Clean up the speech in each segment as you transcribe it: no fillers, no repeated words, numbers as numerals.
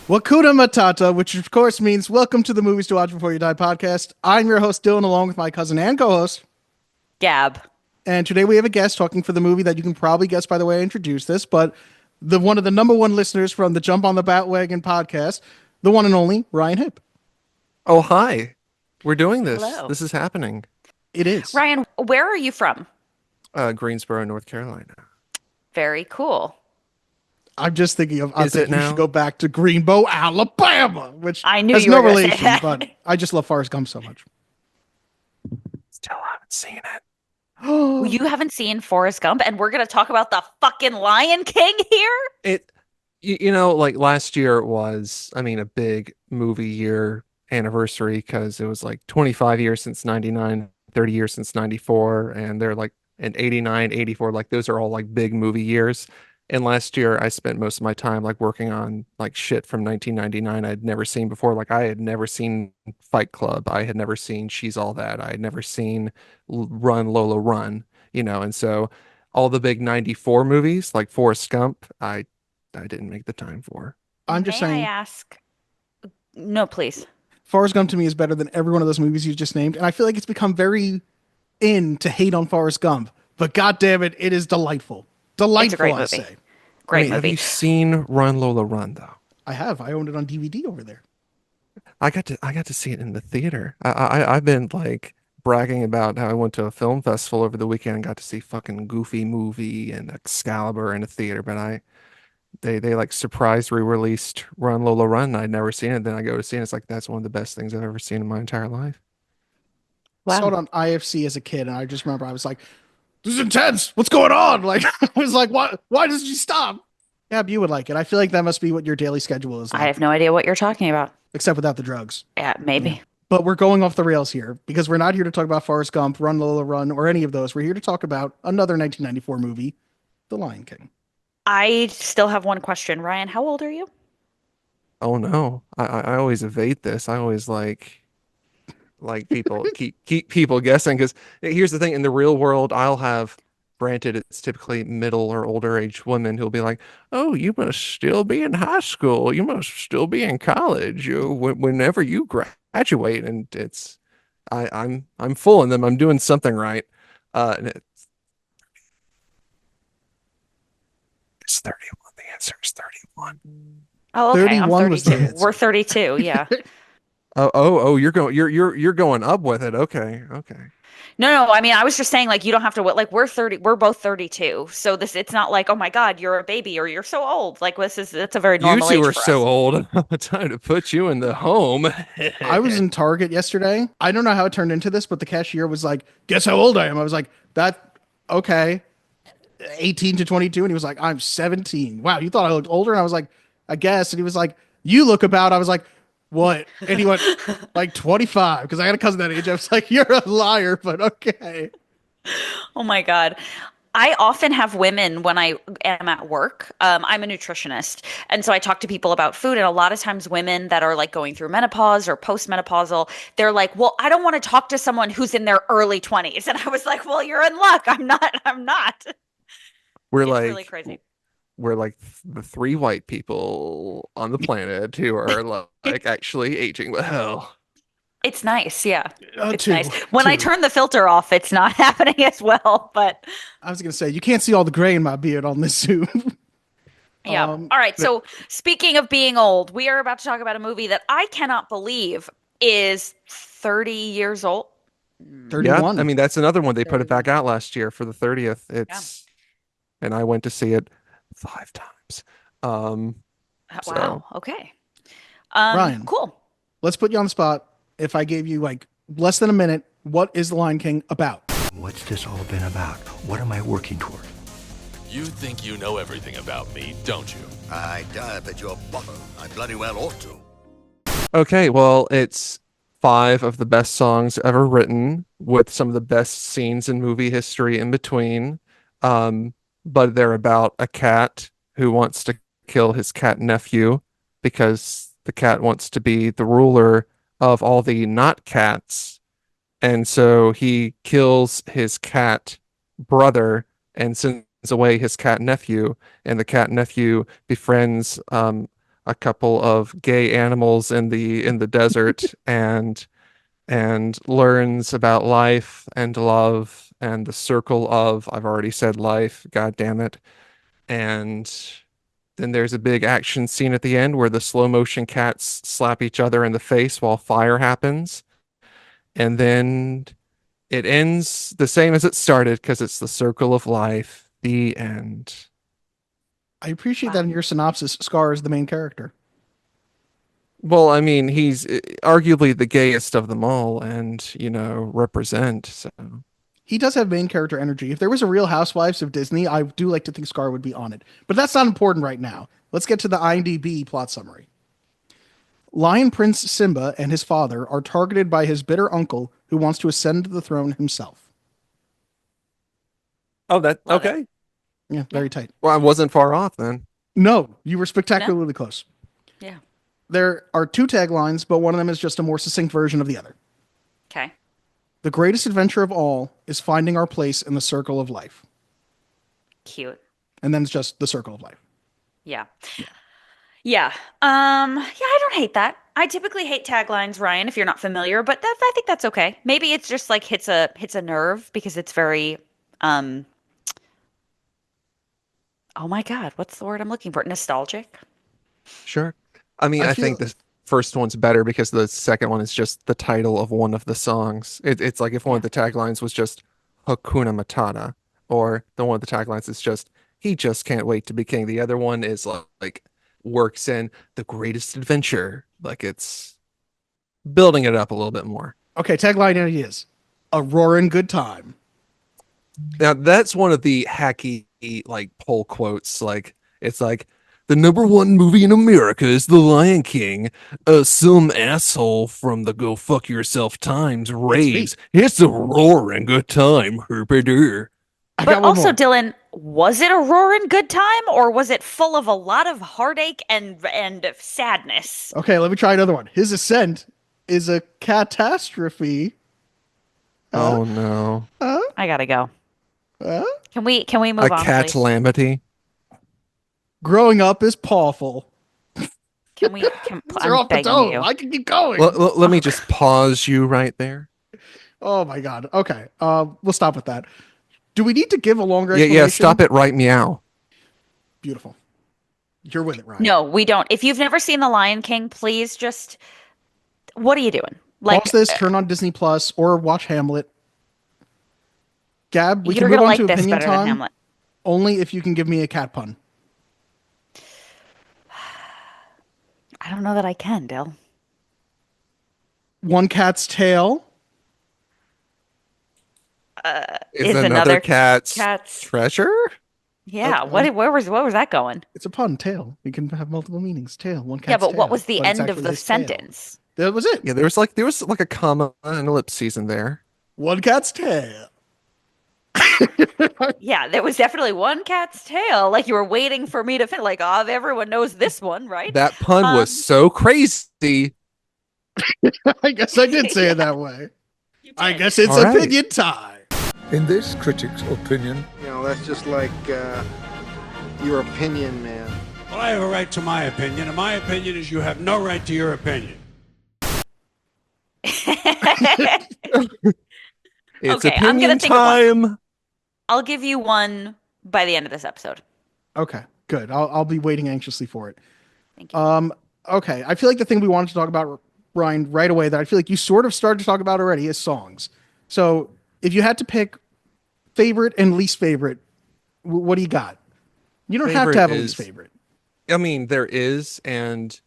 Wakuda Matata, which of course means welcome to the Movies to Watch Before You Die podcast. I'm your host, Dylan, along with my cousin and co-host. Gab. And today we have a guest talking for the movie that you can probably guess by the way I introduced this, but one of the number one listeners from the Jump on the Batwagon podcast, the one and only Ryan Hipp. Oh, hi. We're doing this. Hello. This is happening. It is. Ryan, where are you from? Greensboro, North Carolina. Very cool. I'm just thinking of, I Is think it you now? should go back to Greenbow, Alabama, which I knew has you no were gonna say relation, that. but I just love Forrest Gump so much. Still haven't seen it. You haven't seen Forrest Gump, and we're going to talk about the fucking Lion King here? Like last year was, a big movie year anniversary because it was like 25 years since 99, 30 years since 94, and they're like in 89, 84, like those are all like big movie years. And last year I spent most of my time like working on like shit from 1999 I'd never seen before. Like I had never seen Fight Club. I had never seen She's All That. I had never seen Run Lola Run, and so all the big 94 movies like Forrest Gump, I didn't make the time for. I'm just May saying, I ask? No, please. Forrest Gump to me is better than every one of those movies you just named, and I feel like it's become very in to hate on Forrest Gump, but god damn it, it is delightful. Delightful, It's a great I movie. say. Great Have movie. you seen Run Lola Run though? I have. I owned it on DVD over there. I got to see it in the theater. I've been like bragging about how I went to a film festival over the weekend and got to see fucking Goofy Movie and Excalibur in a theater, but they like surprise re-released Run Lola Run. And I'd never seen it. Then I go to see it. It's like that's one of the best things I've ever seen in my entire life. Saw it on IFC as a kid, and I just remember I was like, "This is intense. What's going on?" Like I was like, Why does she stop?" Yeah, you would like it. I feel like that must be what your daily schedule is I like, have no idea what you're talking about. except without the drugs. Yeah, maybe. Yeah. But we're going off the rails here because we're not here to talk about Forrest Gump, Run Lola Run, or any of those. We're here to talk about another 1994 movie, The Lion King. I still have one question. Ryan, how old are you? Oh no. I always evade this. I always like people keep people guessing because here's the thing, in the real world I'll have, granted it's typically middle or older age women who'll be like, oh, you must still be in high school, you must still be in college, whenever you graduate, and I'm fooling them, I'm doing something right. And it's 31. The answer is 31. Oh, okay. I'm 31 was the 32. answer. We're 32. Yeah. Oh, you're going up with it. Okay. No. I mean, I was just saying, like, you don't have to. Like, we're 30. We're both 32. So it's not like, oh my God, you're a baby or you're so old. Like, it's a very You normal two age are for so us. old. Time to put you in the home. I was in Target yesterday. I don't know how it turned into this, but the cashier was like, "Guess how old I am?" I was like, "That okay." 18 to 22, and he was like, "I'm 17." Wow, you thought I looked older? And I was like, "I guess." And he was like, "You look about." I was like, "What?" And he went, "Like 25," because I had a cousin that age. I was like, "You're a liar," but okay. Oh my God. I often have women when I am at work. I'm a nutritionist. And so I talk to people about food. And a lot of times, women that are like going through menopause or postmenopausal, they're like, well, I don't want to talk to someone who's in their early 20s. And I was like, well, you're in luck. I'm not. I'm not. we're It's really like crazy. we're like the three white people on the planet who are like actually aging well. It's nice. Yeah. It's Two, nice. When I two. turn the filter off, it's not happening as well. But I was gonna say you can't see all the gray in my beard on this Zoom. yeah. All right. So speaking of being old, we are about to talk about a movie that I cannot believe is 30 years old. Yeah, 31. that's another one. They put it back out last year for the 30th. And I went to see it 5 times. So Wow. Okay. Ryan, Cool. let's put you on the spot. If I gave you like less than a minute, what is The Lion King about? What's this all been about? What am I working toward? You think you know everything about me, don't you? I dive at your bottom. I bloody well ought to. okay, well, it's 5 of the best songs ever written with some of the best scenes in movie history in between. But they're about a cat who wants to kill his cat nephew because the cat wants to be the ruler of all the not cats. And so he kills his cat brother and sends away his cat nephew. And the cat nephew befriends a a couple of gay animals in the desert and learns about life and love and the circle of, I've already said life, god damn it. And then there's a big action scene at the end where the slow motion cats slap each other in the face while fire happens. And then it ends the same as it started because it's the circle of life. The end. I appreciate that in your synopsis, Scar is the main character. Well, I mean, he's arguably the gayest of them all and, represent. So, He does have main character energy. If there was a Real Housewives of Disney, I do like to think Scar would be on it. But that's not important right now. Let's get to the IMDb plot summary. Lion Prince Simba and his father are targeted by his bitter uncle who wants to ascend to the throne himself. oh, that Love okay. Yeah, very tight. Well, I wasn't far off then. No, you were spectacularly close. Yeah. There are 2 taglines, but one of them is just a more succinct version of the other. Okay. The greatest adventure of all is finding our place in the circle of life. Cute. And then it's just the circle of life. Yeah. Yeah. I don't hate that. I typically hate taglines, Ryan, if you're not familiar, but I think that's okay. Maybe it's just like hits a nerve because it's very oh my God, what's the word I'm looking for? Nostalgic. Sure. I mean, I think the first one's better because the second one is just the title of one of the songs. It's like if one of the taglines was just Hakuna Matata, or one of the taglines is just he just can't wait to be king. The other one is like works in the greatest adventure. Like it's building it up a little bit more. Okay, tagline it is. A roaring good time. Now that's one of the hacky like poll quotes. Like it's like the #1 movie in America is The Lion King. Some asshole from the Go Fuck Yourself Times raves. It's a roaring good time. Herpader. But also, Dylan, was it a roaring good time or was it full of a lot of heartache and sadness? Okay, let me try another one. His ascent is a catastrophe. Oh no. I gotta go. Can we move A on, cat please? calamity. Growing up is pawful. Can They're off the begging dome. you. I can keep going. Let me just pause you right there. Oh my god. Okay. We'll stop with that. Do we need to give a longer Yeah, explanation? stop it right meow. Beautiful. You're with it, Ryan. No, we don't. If you've never seen The Lion King, please just what are you doing? Like Pause this, turn on Disney Plus, or watch Hamlet. Gab, we you're can move gonna on like to this opinion better than time. Hamlet. Only if you can give me a cat pun. I don't know that I can, Dill. One cat's tail. Is another cat's treasure? Yeah. Okay. Where was that going? It's a pun. Tail. You can have multiple meanings. Tail. One cat's Yeah, but what tail, was the but it's end of actually the his tail. sentence? That was it. Yeah, there was like a comma and ellipses in there. One cat's tail. Yeah, there was definitely one cat's tail. Like you were waiting for me to finish. Like, oh, everyone knows this one, right? That pun was so crazy. I guess I did say it that way. I guess it's All right. opinion time. In this critic's opinion, That's just like your opinion, man. Well, I have a right to my opinion, and my opinion is you have no right to your opinion. It's Okay, I'm gonna opinion think of one. time. I'll give you one by the end of this episode. Okay, good. I'll be waiting anxiously for it. Thank you. Okay, I feel like the thing we wanted to talk about, Ryan, right away that I feel like you sort of started to talk about already is songs. So if you had to pick favorite and least favorite, what do you got? You don't have to have a least favorite. I mean, there is, and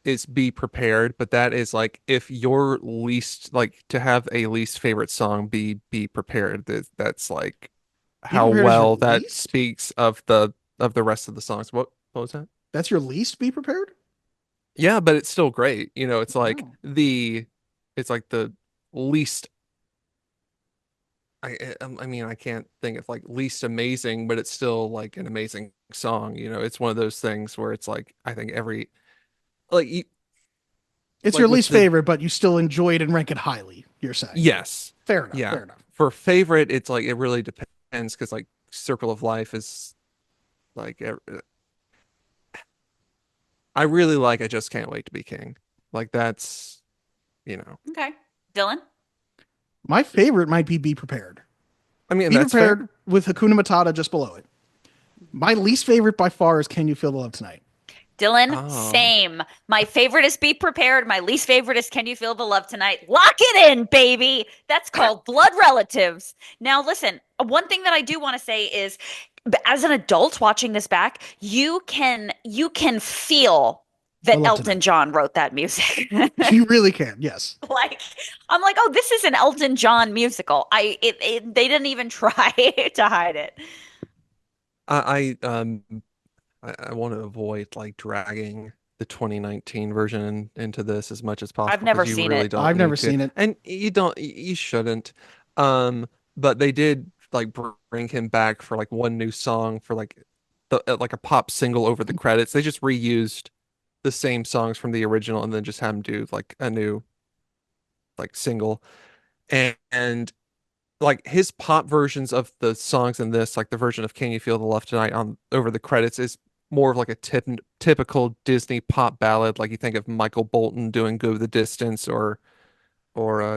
it's be prepared, but that is like if your least like to have a least favorite song, be prepared. That's like how prepared is your well that least? speaks of the rest of the songs. What was that? That's your least be prepared? Yeah, but it's still great. It's like Wow. it's like the least. I mean, I can't think of like least amazing, but it's still like an amazing song. It's one of those things where it's like I think every like It's like your with least the- favorite, but you still enjoy it and rank it highly, you're saying. yes, Fair enough. yeah. Fair enough. For favorite, it's like it really depends because like Circle of Life is like I really like I Just Can't Wait to Be King. Like that's, you know. Okay. Dylan? My favorite might be Prepared. I mean, Be that's fair. Prepared with Hakuna Matata just below it. My least favorite by far is Can You Feel the Love Tonight? Dylan, Oh. same. My favorite is Be Prepared. My least favorite is Can You Feel the Love Tonight? Lock it in, baby. That's called Blood Relatives. Now, listen, one thing that I do want to say is as an adult watching this back, you can feel The that Love Elton Tonight. John wrote that music. You really can, yes. Like I'm like, oh, this is an Elton John musical. They didn't even try to hide it. I want to avoid like dragging the 2019 version into this as much as I've possible never because you seen really it. don't I've never need to. seen it. And you shouldn't. But they did like bring him back for like one new song for like a pop single over the credits. They just reused the same songs from the original and then just had him do like a new like single. And like his pop versions of the songs in this, like the version of Can You Feel the Love Tonight on over the credits is more of like a typical Disney pop ballad. Like you think of Michael Bolton doing Go the Distance or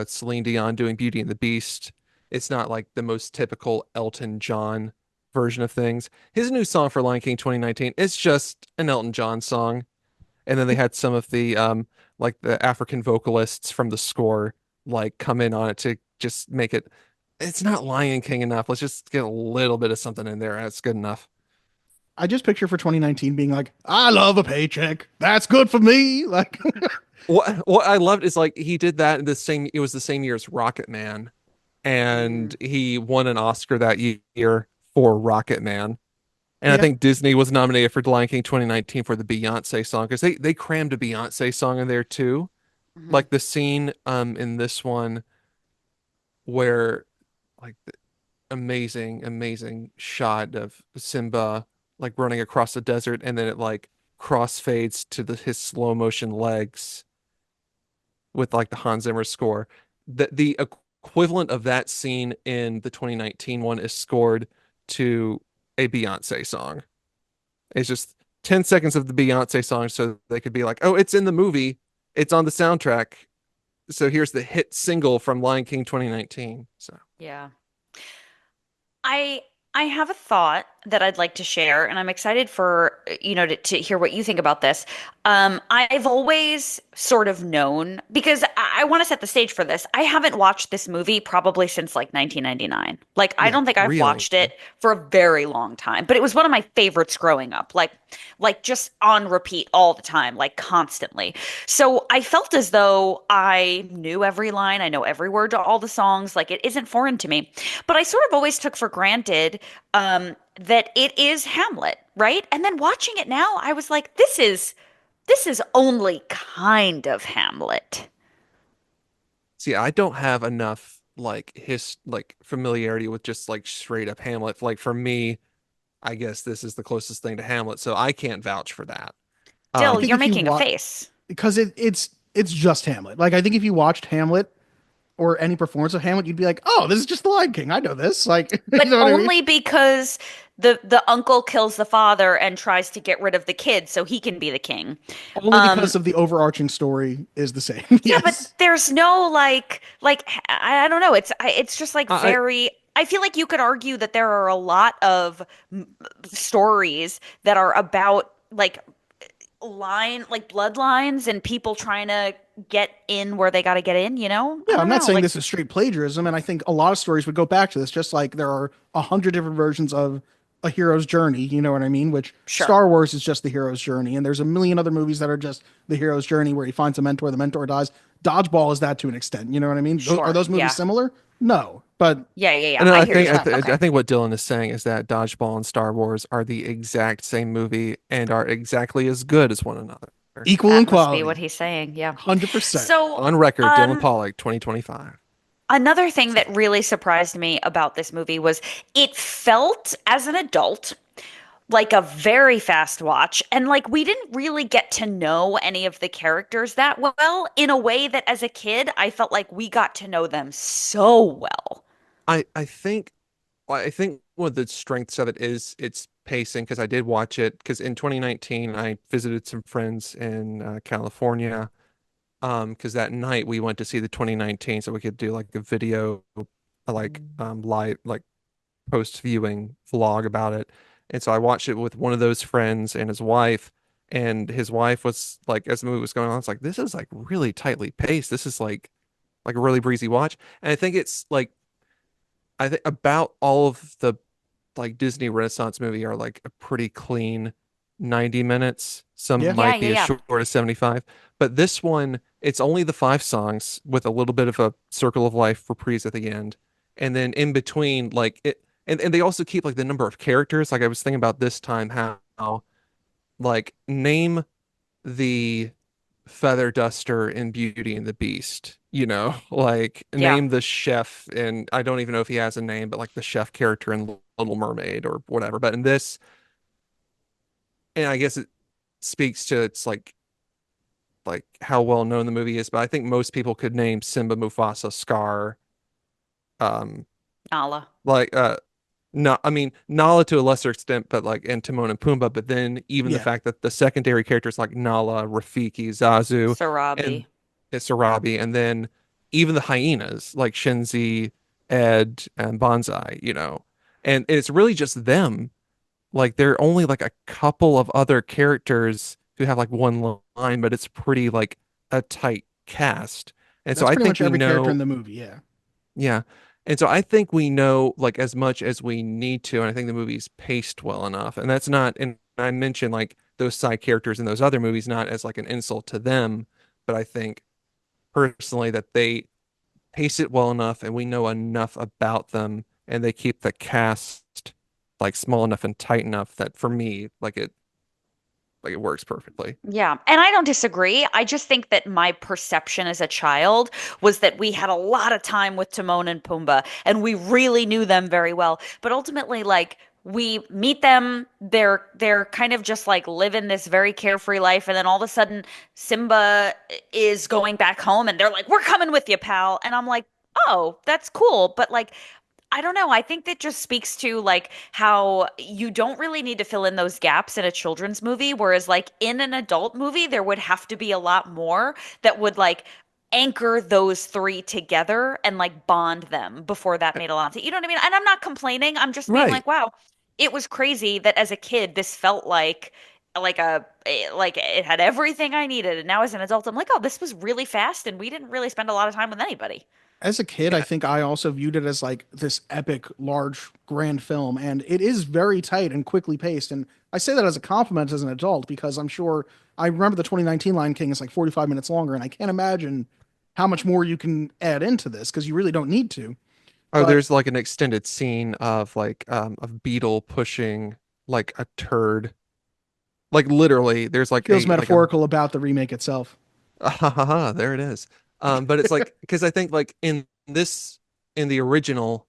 Celine Dion doing Beauty and the Beast. It's not like the most typical Elton John version of things. His new song for Lion King 2019 is just an Elton John song. And then they had some of the like the African vocalists from the score like come in on it to just make it it's not Lion King enough. Let's just get a little bit of something in there. That's good enough. I just picture for 2019 being like, I love a paycheck. That's good for me. Like, What I loved is like he did that in the same it was the same year as Rocket Man and he won an Oscar that year for Rocket Man. And I yeah, think Disney was nominated for Lion King 2019 for the Beyonce song because they crammed a Beyonce song in there too. Mhm. Like the scene in this one where like the amazing shot of Simba like running across the desert and then it like crossfades to his slow motion legs with like the Hans Zimmer score. The equivalent of that scene in the 2019 one is scored to a Beyonce song. It's just 10 seconds of the Beyonce song so they could be like, "Oh, it's in the movie. It's on the soundtrack. So here's the hit single from Lion King 2019." So, Yeah. I I have a thought that I'd like to share, and I'm excited for to hear what you think about this. I've always sort of known because I want to set the stage for this. I haven't watched this movie probably since like 1999. Like I yeah. don't think I've really. watched it for a very long time, but it was one of my favorites growing up. Like just on repeat all the time, like constantly. So I felt as though I knew every line, I know every word to all the songs. Like it isn't foreign to me. But I sort of always took for granted that it is Hamlet, right? And then watching it now, I was like, this is only kind of Hamlet. See, I don't have enough like his like familiarity with just like straight up Hamlet. Like for me, I guess this is the closest thing to Hamlet, so I can't vouch for that. I Dill, Um, think you're if you making a watch, face. because it's just Hamlet. Like, I think if you watched Hamlet or any performance of Hamlet, you'd be like, oh, this is just the Lion King. I know this. Like, you But know what I mean? only because the uncle kills the father and tries to get rid of the kid so he can be the king. Only Um, because of the overarching story is the same. yeah, but Yes. there's no like I don't know. It's just like I very. I feel like you could argue that there are a lot of stories that are about like bloodlines and people trying to get in where they got to get in. I Yeah, I'm don't not know. saying Like this is straight plagiarism, and I think a lot of stories would go back to this, just like there are 100 different versions of a hero's journey, you know what I mean? Which sure, Star Wars is just the hero's journey, and there's a million other movies that are just the hero's journey where he finds a mentor, the mentor dies. Dodgeball is that to an extent, you know what I mean? Are sure, those movies yeah, similar? No, but yeah. no, I I hear think you. Okay. I think what Dylan is saying is that Dodgeball and Star Wars are the exact same movie and are exactly as good as one another. equal in That must be what quality, he's saying. Yeah. 100%. So, On record, Dylan um, Pollack, 2025. another thing that really surprised me about this movie was it felt as an adult like a very fast watch and like we didn't really get to know any of the characters that well in a way that as a kid I felt like we got to know them so well. I think well, I think one of the strengths of it is it's pacing because I did watch it because in 2019 I visited some friends in California. Because that night we went to see the 2019, so we could do like a video, live, like post viewing vlog about it. And so I watched it with one of those friends and his wife. And his wife was like, as the movie was going on, it's like, this is like really tightly paced. This is like a really breezy watch. And I think it's like, I think about all of the like Disney Renaissance movie are like a pretty clean 90 minutes. Some Yeah. Yeah, might yeah, be as yeah. short as 75. But this one, it's only the 5 songs with a little bit of a Circle of Life reprise at the end. And then in between, like it, and they also keep like the number of characters. Like I was thinking about this time how like name the feather duster in Beauty and the Beast, like Yeah. name the chef, and I don't even know if he has a name, but like the chef character in Little Mermaid or whatever. But in this, and I guess it speaks to it's like how well known the movie is, but I think most people could name Simba, Mufasa, Scar, um, Nala. like no, I mean Nala to a lesser extent, but like and Timon and Pumbaa. But then even the Yeah. fact that the secondary characters like Nala, Rafiki, Zazu, and Sarabi. Sarabi, and then even the hyenas like Shenzi, Ed, and Bonsai, and it's really just them. Like there are only like a couple of other characters who have like one line, but it's pretty like a tight cast. And so That's I pretty think much we every character in know, the movie. Yeah. yeah. And so I think we know like as much as we need to, and I think the movie's paced well enough. And that's not, and I mentioned like those side characters in those other movies, not as like an insult to them, but I think personally that they pace it well enough and we know enough about them and they keep the cast like small enough and tight enough that for me, like it works perfectly. Yeah, and I don't disagree. I just think that my perception as a child was that we had a lot of time with Timon and Pumbaa and we really knew them very well. But ultimately, like we meet them, they're kind of just like living this very carefree life, and then all of a sudden Simba is going back home and they're like, "We're coming with you, pal." And I'm like, "Oh, that's cool." But like I don't know. I think that just speaks to like how you don't really need to fill in those gaps in a children's movie, whereas like in an adult movie, there would have to be a lot more that would like anchor those three together and like bond them before that made a lot of sense. You know what I mean? And I'm not complaining. I'm just being Right. like, wow, it was crazy that as a kid, this felt like it had everything I needed. And now as an adult, I'm like, oh, this was really fast and we didn't really spend a lot of time with anybody. As a kid, I Yeah. think I also viewed it as like this epic, large, grand film, and it is very tight and quickly paced. And I say that as a compliment as an adult because I'm sure I remember the 2019 Lion King is like 45 minutes longer, and I can't imagine how much more you can add into this because you really don't need to. Oh, But there's like an extended scene of like of Beetle pushing like a turd. Like literally, there's like feels a metaphorical about the remake itself. there it is. But it's like because I think like in the original,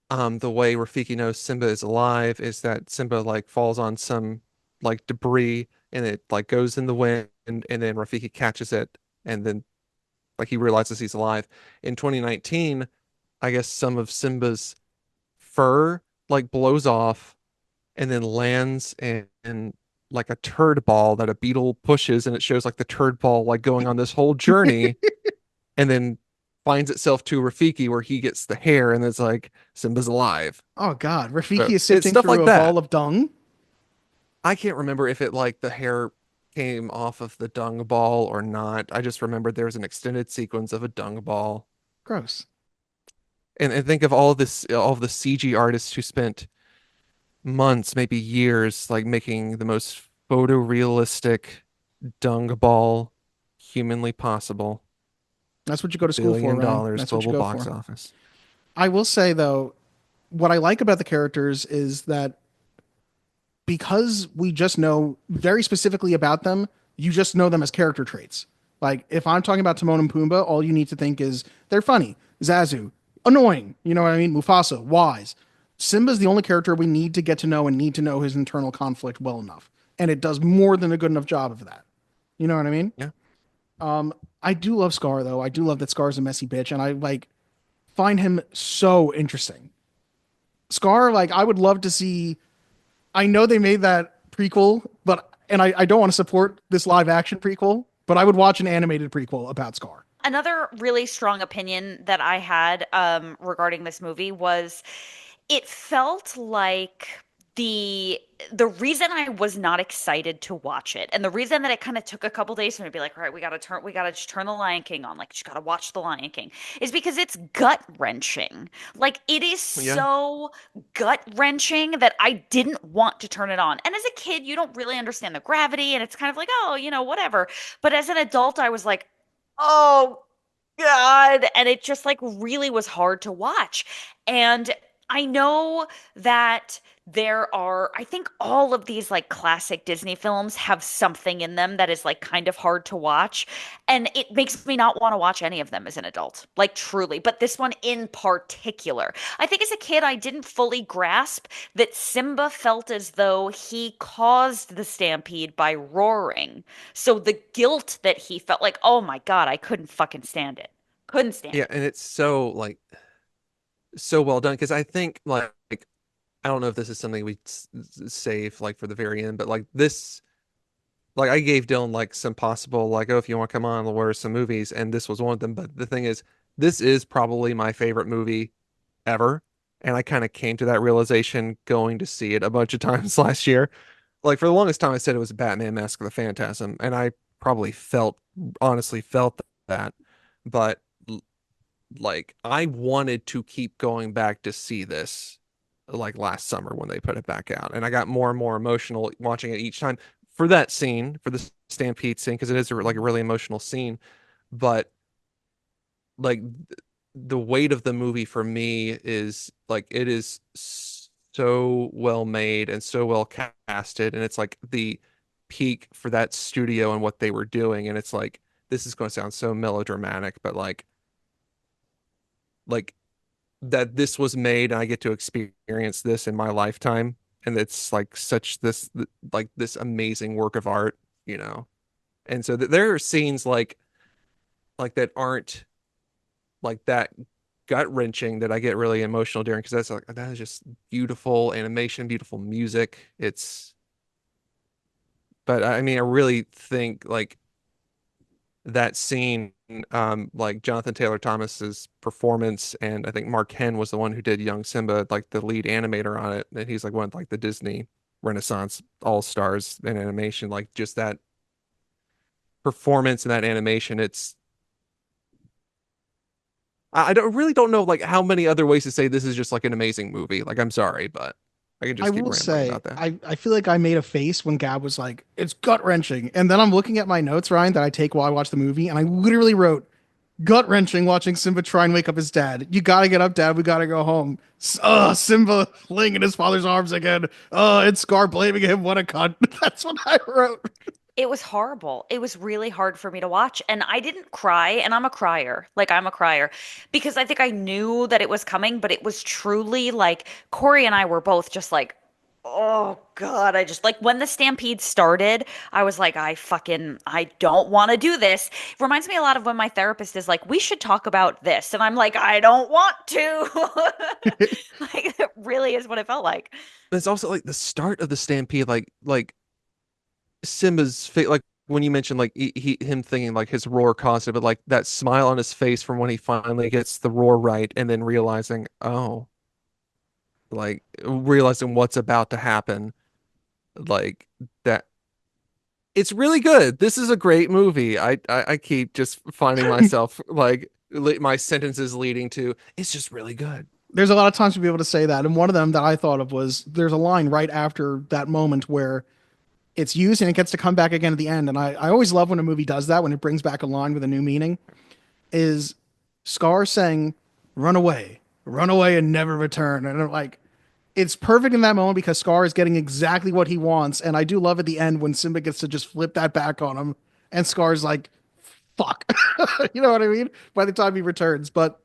the way Rafiki knows Simba is alive is that Simba like falls on some like debris and it like goes in the wind and then Rafiki catches it and then like he realizes he's alive. In 2019, I guess some of Simba's fur like blows off and then lands in like a turd ball that a beetle pushes and it shows like the turd ball like going on this whole journey and then finds itself to Rafiki where he gets the hair and it's like Simba's alive. Oh God, Rafiki So is it's sifting stuff through like a that. ball of dung. I can't remember if it like the hair came off of the dung ball or not. I just remember there's an extended sequence of a dung ball. Gross. And think of all of the CG artists who spent months, maybe years, like making the most photorealistic dung ball humanly possible. That's what you go to school for, Billion Ryan. dollars That's what you global go box for. office. I will say though, what I like about the characters is that because we just know very specifically about them, you just know them as character traits. Like if I'm talking about Timon and Pumbaa, all you need to think is they're funny. Zazu, annoying. You know what I mean? Mufasa, wise. Simba's the only character we need to get to know and need to know his internal conflict well enough. And it does more than a good enough job of that. You know what I mean? Yeah. I do love Scar though. I do love that Scar's a messy bitch, and I like find him so interesting. Scar, like I would love to see I know they made that prequel, and I don't want to support this live action prequel, but I would watch an animated prequel about Scar. Another really strong opinion that I had regarding this movie was it felt like the reason I was not excited to watch it, and the reason that it kind of took a couple days for me to be like, all right, we gotta just turn the Lion King on, like, just gotta watch the Lion King, is because it's gut wrenching. Like, it is so gut wrenching that I didn't want to turn it on. And as a kid, you don't really understand the gravity, and it's kind of like, oh, whatever. But as an adult, I was like, oh God. And it just like really was hard to watch. And I know that I think all of these like classic Disney films have something in them that is like kind of hard to watch. And it makes me not want to watch any of them as an adult, like truly. But this one in particular, I think as a kid, I didn't fully grasp that Simba felt as though he caused the stampede by roaring. So the guilt that he felt, like, oh my God, I couldn't fucking stand it. Couldn't stand Yeah, it. and it's so like so well done because I think like I don't know if this is something we save like for the very end, but like this, like I gave Dylan like some possible like, oh, if you want to come on, we'll some movies, and this was one of them. But the thing is, this is probably my favorite movie ever, and I kind of came to that realization going to see it a bunch of times last year. Like for the longest time, I said it was Batman: Mask of the Phantasm, and I probably honestly felt that, but like I wanted to keep going back to see this like last summer when they put it back out, and I got more and more emotional watching it each time for that scene, for the stampede scene, because it is like a really emotional scene. But like the weight of the movie for me is like it is so well made and so well casted, and it's like the peak for that studio and what they were doing. And it's like, this is going to sound so melodramatic, but like that this was made and I get to experience this in my lifetime, and it's like such this like this amazing work of art, you know. And so there are scenes like that aren't like that gut wrenching that I get really emotional during, because that's like, that is just beautiful animation, beautiful music. But I mean, I really think like that scene, like Jonathan Taylor Thomas's performance, and I think Mark Henn was the one who did young Simba, like the lead animator on it, and he's like one of like the Disney Renaissance all-stars in animation. Like just that performance and that animation, I don't know like how many other ways to say this is just like an amazing movie. Like I'm sorry, but I can just keep will rambling say, about that. I feel like I made a face when Gab was like, it's gut wrenching. And then I'm looking at my notes, Ryan, that I take while I watch the movie, and I literally wrote, gut wrenching watching Simba try and wake up his dad. You gotta get up, Dad. We gotta go home. Simba laying in his father's arms again. It's Scar blaming him. What a cunt. That's what I wrote. It was horrible. It was really hard for me to watch. And I didn't cry. And I'm a crier. Like, I'm a crier because I think I knew that it was coming, but it was truly like Corey and I were both just like, oh God. I just like when the stampede started, I was like, I don't want to do this. It reminds me a lot of when my therapist is like, we should talk about this. And I'm like, I don't want to. Like, it really is what it felt like. But it's also like the start of the stampede, like Simba's face, like when you mentioned like him thinking like his roar caused it, but like that smile on his face from when he finally gets the roar right, and then realizing, oh, like realizing what's about to happen, like that. It's really good. This is a great movie. I keep just finding myself like my sentences leading to, it's just really good. There's a lot of times to be able to say that. And one of them that I thought of was there's a line right after that moment where it's used and it gets to come back again at the end. And I always love when a movie does that, when it brings back a line with a new meaning, is Scar saying, run away and never return. And I'm like, it's perfect in that moment because Scar is getting exactly what he wants. And I do love at the end when Simba gets to just flip that back on him and Scar's like, fuck, you know what I mean? By the time he returns. But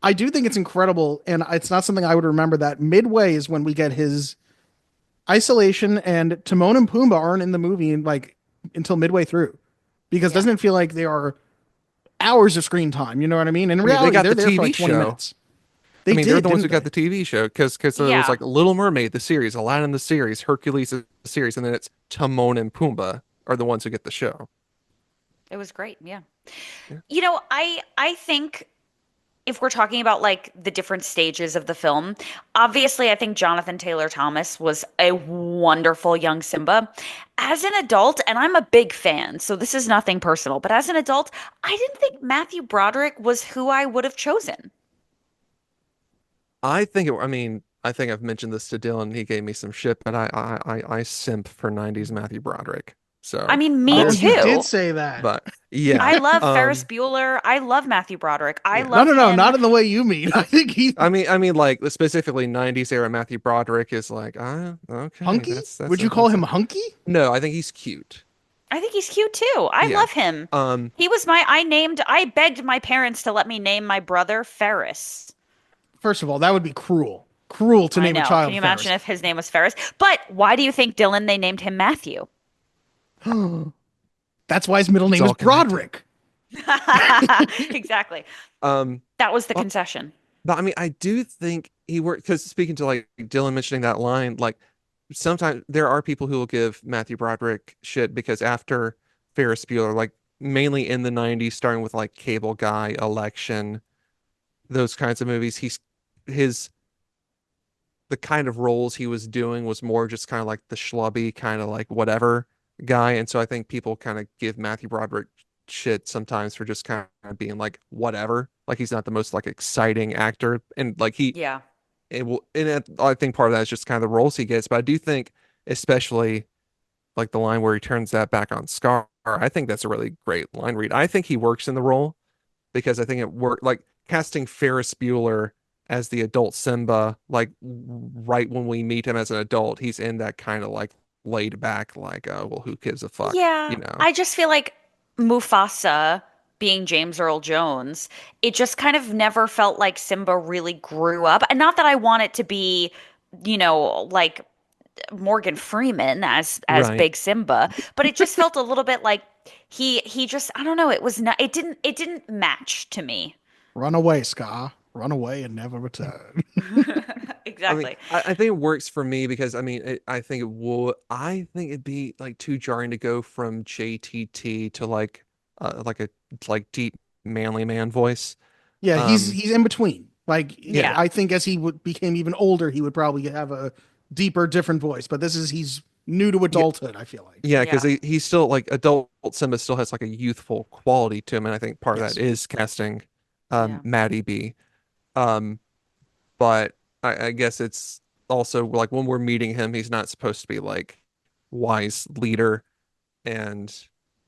I do think it's incredible. And it's not something I would remember that midway is when we get his isolation, and Timon and Pumbaa aren't in the movie like until midway through, because doesn't it feel like they are hours of screen time? You know what I mean? And in reality, they got they're the there for TV like 20 show. minutes. They I mean, did, they're the ones who didn't got the TV show because there was Yeah. like Little Mermaid, the series, Aladdin, the series, Hercules, the series, and then it's Timon and Pumbaa are the ones who get the show. It was great. Yeah. Yeah. I think if we're talking about like the different stages of the film, obviously I think Jonathan Taylor Thomas was a wonderful young Simba. As an adult, and I'm a big fan, so this is nothing personal, but as an adult, I didn't think Matthew Broderick was who I would have chosen. I mean, I think I've mentioned this to Dylan. He gave me some shit, but I simp for 90s Matthew Broderick. I So mean, me Oh, there's you that. did too. say that. But yeah. I love Ferris Um, Bueller. I love Matthew Broderick. I yeah. No, love no, no, him. not in the way you mean. I think he I mean, like specifically 90s era Matthew Broderick is like, okay, hunky. that's Would you call that's him hunky? No, I think he's cute. I think he's cute too. I Yeah. love him. He was I begged my parents to let me name my brother Ferris. First of all, that would be cruel. Cruel to I name a know. child Can you Ferris. imagine if his name was Ferris? But why do you think Dylan they named him Matthew? That's why his middle It's name is all connected. Broderick. Exactly. Um, That was the well, concession. but I mean, I do think he worked because speaking to like Dylan mentioning that line, like sometimes there are people who will give Matthew Broderick shit because after Ferris Bueller, like mainly in the 90s, starting with like Cable Guy, Election, those kinds of movies, his the kind of roles he was doing was more just kind of like the schlubby kind of like whatever guy. And so I think people kind of give Matthew Broderick shit sometimes for just kind of being like whatever. Like he's not the most like exciting actor. And like Yeah. I think part of that is just kind of the roles he gets. But I do think especially like the line where he turns that back on Scar, I think that's a really great line read. I think he works in the role because I think it worked like casting Ferris Bueller as the adult Simba, like right when we meet him as an adult, he's in that kind of like laid back, like, well, who gives a fuck, Yeah. you know? I just feel like Mufasa being James Earl Jones, it just kind of never felt like Simba really grew up. And not that I want it to be, like Morgan Freeman as Right. Big Simba, but it just felt a little bit like he just I don't know, it was not it didn't match to me. Run away, Scar. Run away and never return. I mean, Exactly. I think it works for me because I mean, I think it'd be like too jarring to go from JTT to like a deep manly man voice. Yeah, he's Um, he's in between. Like, Yeah. I think as he became even older, he would probably have a deeper, different voice. But he's new to adulthood, I feel like. yeah, because Yeah. he's still like adult Simba still has like a youthful quality to him, and I think part of Yes. that is casting Yeah. Maddie B. Um, but I guess it's also like when we're meeting him, he's not supposed to be like wise leader, and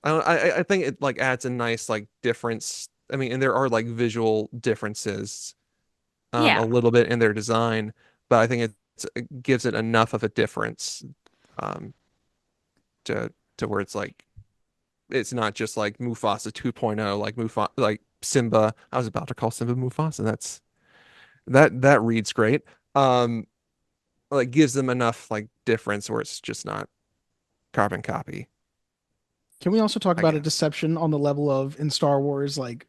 I think it like adds a nice like difference. I mean, and there are like visual differences a Yeah. little bit in their design, but I think it gives it enough of a difference um to where it's like it's not just like Mufasa 2.0 like Simba. I was about to call Simba Mufasa. That reads great. Um, like gives them enough like difference where it's just not carbon copy, Can we also talk I about a guess. deception on the level of in Star Wars, like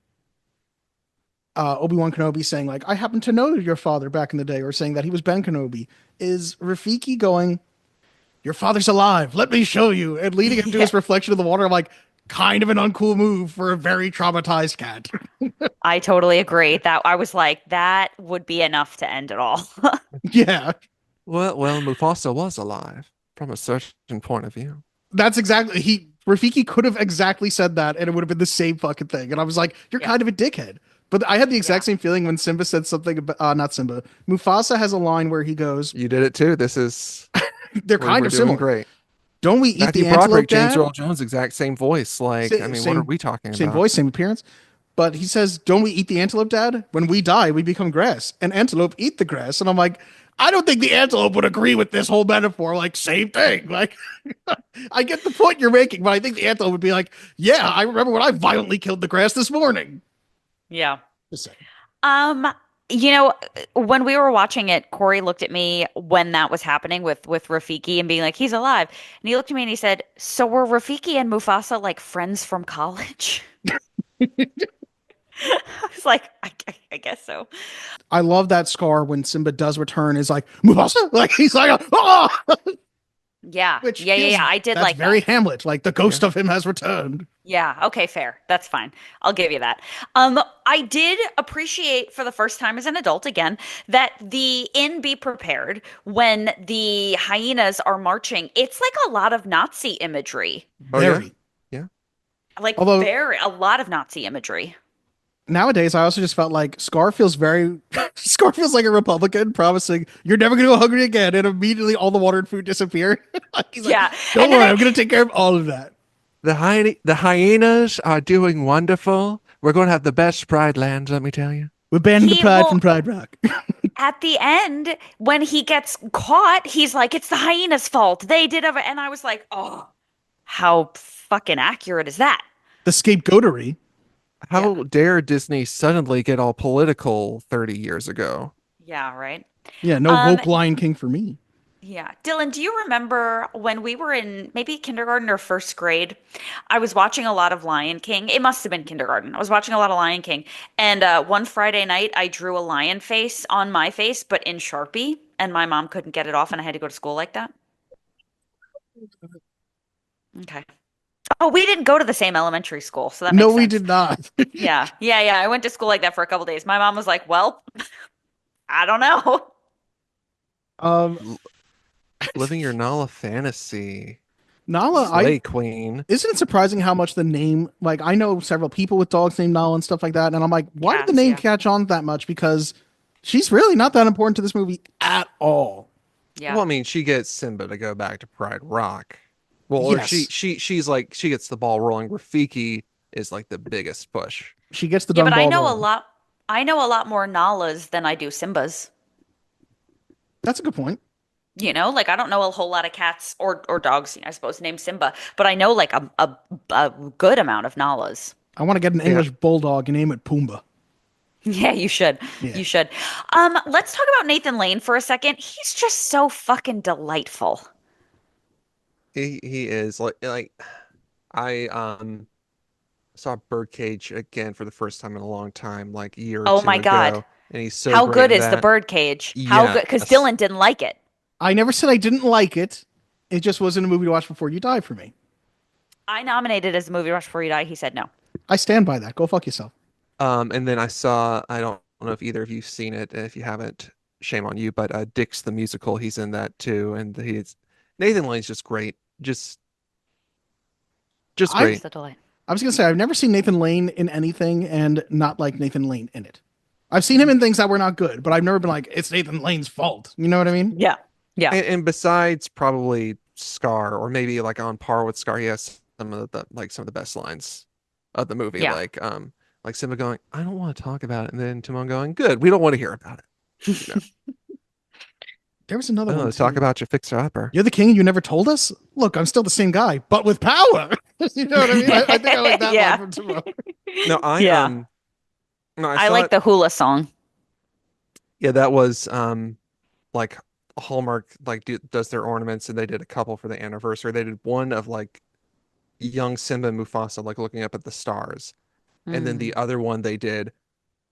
Obi-Wan Kenobi saying, like, I happen to know your father back in the day, or saying that he was Ben Kenobi? Is Rafiki going, your father's alive, let me show you, and leading him to his reflection in the water? I'm like, kind of an uncool move for a very traumatized cat. I totally agree. That I was like, that would be enough to end it all. Yeah, Well, Mufasa was alive from a certain point of view. that's exactly Rafiki could have exactly said that, and it would have been the same fucking thing. And I was like, you're Yeah. kind of a dickhead. But I had the exact Yeah. same feeling when Simba said something about, not Simba. Mufasa has a line where he goes, You did it too. This is they're kind we're of doing similar. great. Don't we eat Matthew the antelope, Broderick, James Dad? Earl Jones, exact same voice. Like, I mean, what are we talking Same about? voice, same appearance. But he says, don't we eat the antelope, Dad? When we die, we become grass. And antelope eat the grass. And I'm like, I don't think the antelope would agree with this whole metaphor. Like, same thing. Like, I get the point you're making, but I think the antelope would be like, yeah, I remember when I violently killed the grass this morning. Yeah. Just saying. Um, you know, when we were watching it, Corey looked at me when that was happening with Rafiki and being like, he's alive. And he looked at me and he said, so were Rafiki and Mufasa like friends from college? I was like, I guess so. I love that Scar when Simba does return is like Mufasa, like he's like oh, Yeah. which Yeah. feels- I did that's like very that. Hamlet, like the ghost of him has returned. Yeah, okay, fair. That's fine. I'll give you that. I did appreciate for the first time as an adult again that the in Be Prepared when the hyenas are marching, it's like a lot of Nazi imagery. Oh, yeah? Very. Yeah. Like Although- a lot of Nazi imagery. Nowadays, I also just felt like Scar feels Scar feels like a Republican promising you're never going to go hungry again, and immediately all the water and food disappear. He's Yeah. like, don't And then worry, I'm going to take care of all of that. The hyenas are doing wonderful. We're going to have the best Pride lands, let me tell you. We're banning the He pride will- from Pride Rock. At the end, when he gets caught, he's like, it's the hyenas' fault. They did it. And I was like, oh, how fucking accurate is that? The scapegoatery. How dare Disney suddenly get all political 30 years ago? Yeah, right. Yeah, no woke Lion King for me. Yeah. Dylan, do you remember when we were in maybe kindergarten or first grade? I was watching a lot of Lion King. It must have been kindergarten. I was watching a lot of Lion King. And one Friday night, I drew a lion face on my face, but in Sharpie. And my mom couldn't get it off, and I had to go to school like that. Okay. Oh, we didn't go to the same elementary school, so that makes No, we sense. did not. Yeah. I went to school like that for a couple days. My mom was like, well, I don't know. Living your Nala fantasy. Nala, Slay Queen. isn't it surprising how much the name, like I know several people with dogs named Nala and stuff like that, and I'm like, why did the Cats, name yeah. catch on that much? Because she's really not that important to this movie at all. Yeah. Well, I mean, she gets Simba to go back to Pride Rock. Well, or Yes. she's like she gets the ball rolling. Rafiki is like the biggest push. She gets the Yeah, dumb but I ball know a rolling. lot. I know a lot more Nalas than I do Simbas. That's a good point. You know, like I don't know a whole lot of cats or dogs, I suppose, named Simba, but I know like a good amount of Nalas. I want to get an English bulldog and name it Pumbaa. Yeah, you should. Yeah. You should. Let's talk about Nathan Lane for a second. He's just so fucking delightful. He is like I saw Birdcage again for the first time in a long time, like a year or Oh two my ago, God. and he's so How great good in is the that. Birdcage? How good? Because Yes. Dylan didn't like it. I never said I didn't like it. It just wasn't a movie to watch before you die for me. I nominated as a movie Rush Before You Die. He said no. I stand by that. Go fuck yourself. And then I don't know if either of you've seen it. If you haven't, shame on you. But Dick's the musical, he's in that too, and Nathan Lane's just great, just great. It's a delight. I was gonna say I've never seen Nathan Lane in anything and not like Nathan Lane in it. I've seen him in things that were not good, but I've never been like it's Nathan Lane's fault. You know what I mean? Yeah. Yeah. And besides probably Scar, or maybe like on par with Scar, he has some of the best lines of the movie. Yeah. Like Simba going, I don't want to talk about it, and then Timon going, good, we don't want to hear about it. You know? There was another one. Let's talk too. about your fixer upper. You're the king and you never told us? Look, I'm still the same guy, but with power. You know what I mean? I think I like that Yeah. line from Timon. No, I Yeah. no, I like the hula song. Yeah, that was like Hallmark does their ornaments, and they did a couple for the anniversary. They did one of like young Simba and Mufasa like looking up at the stars. And then the other one they did,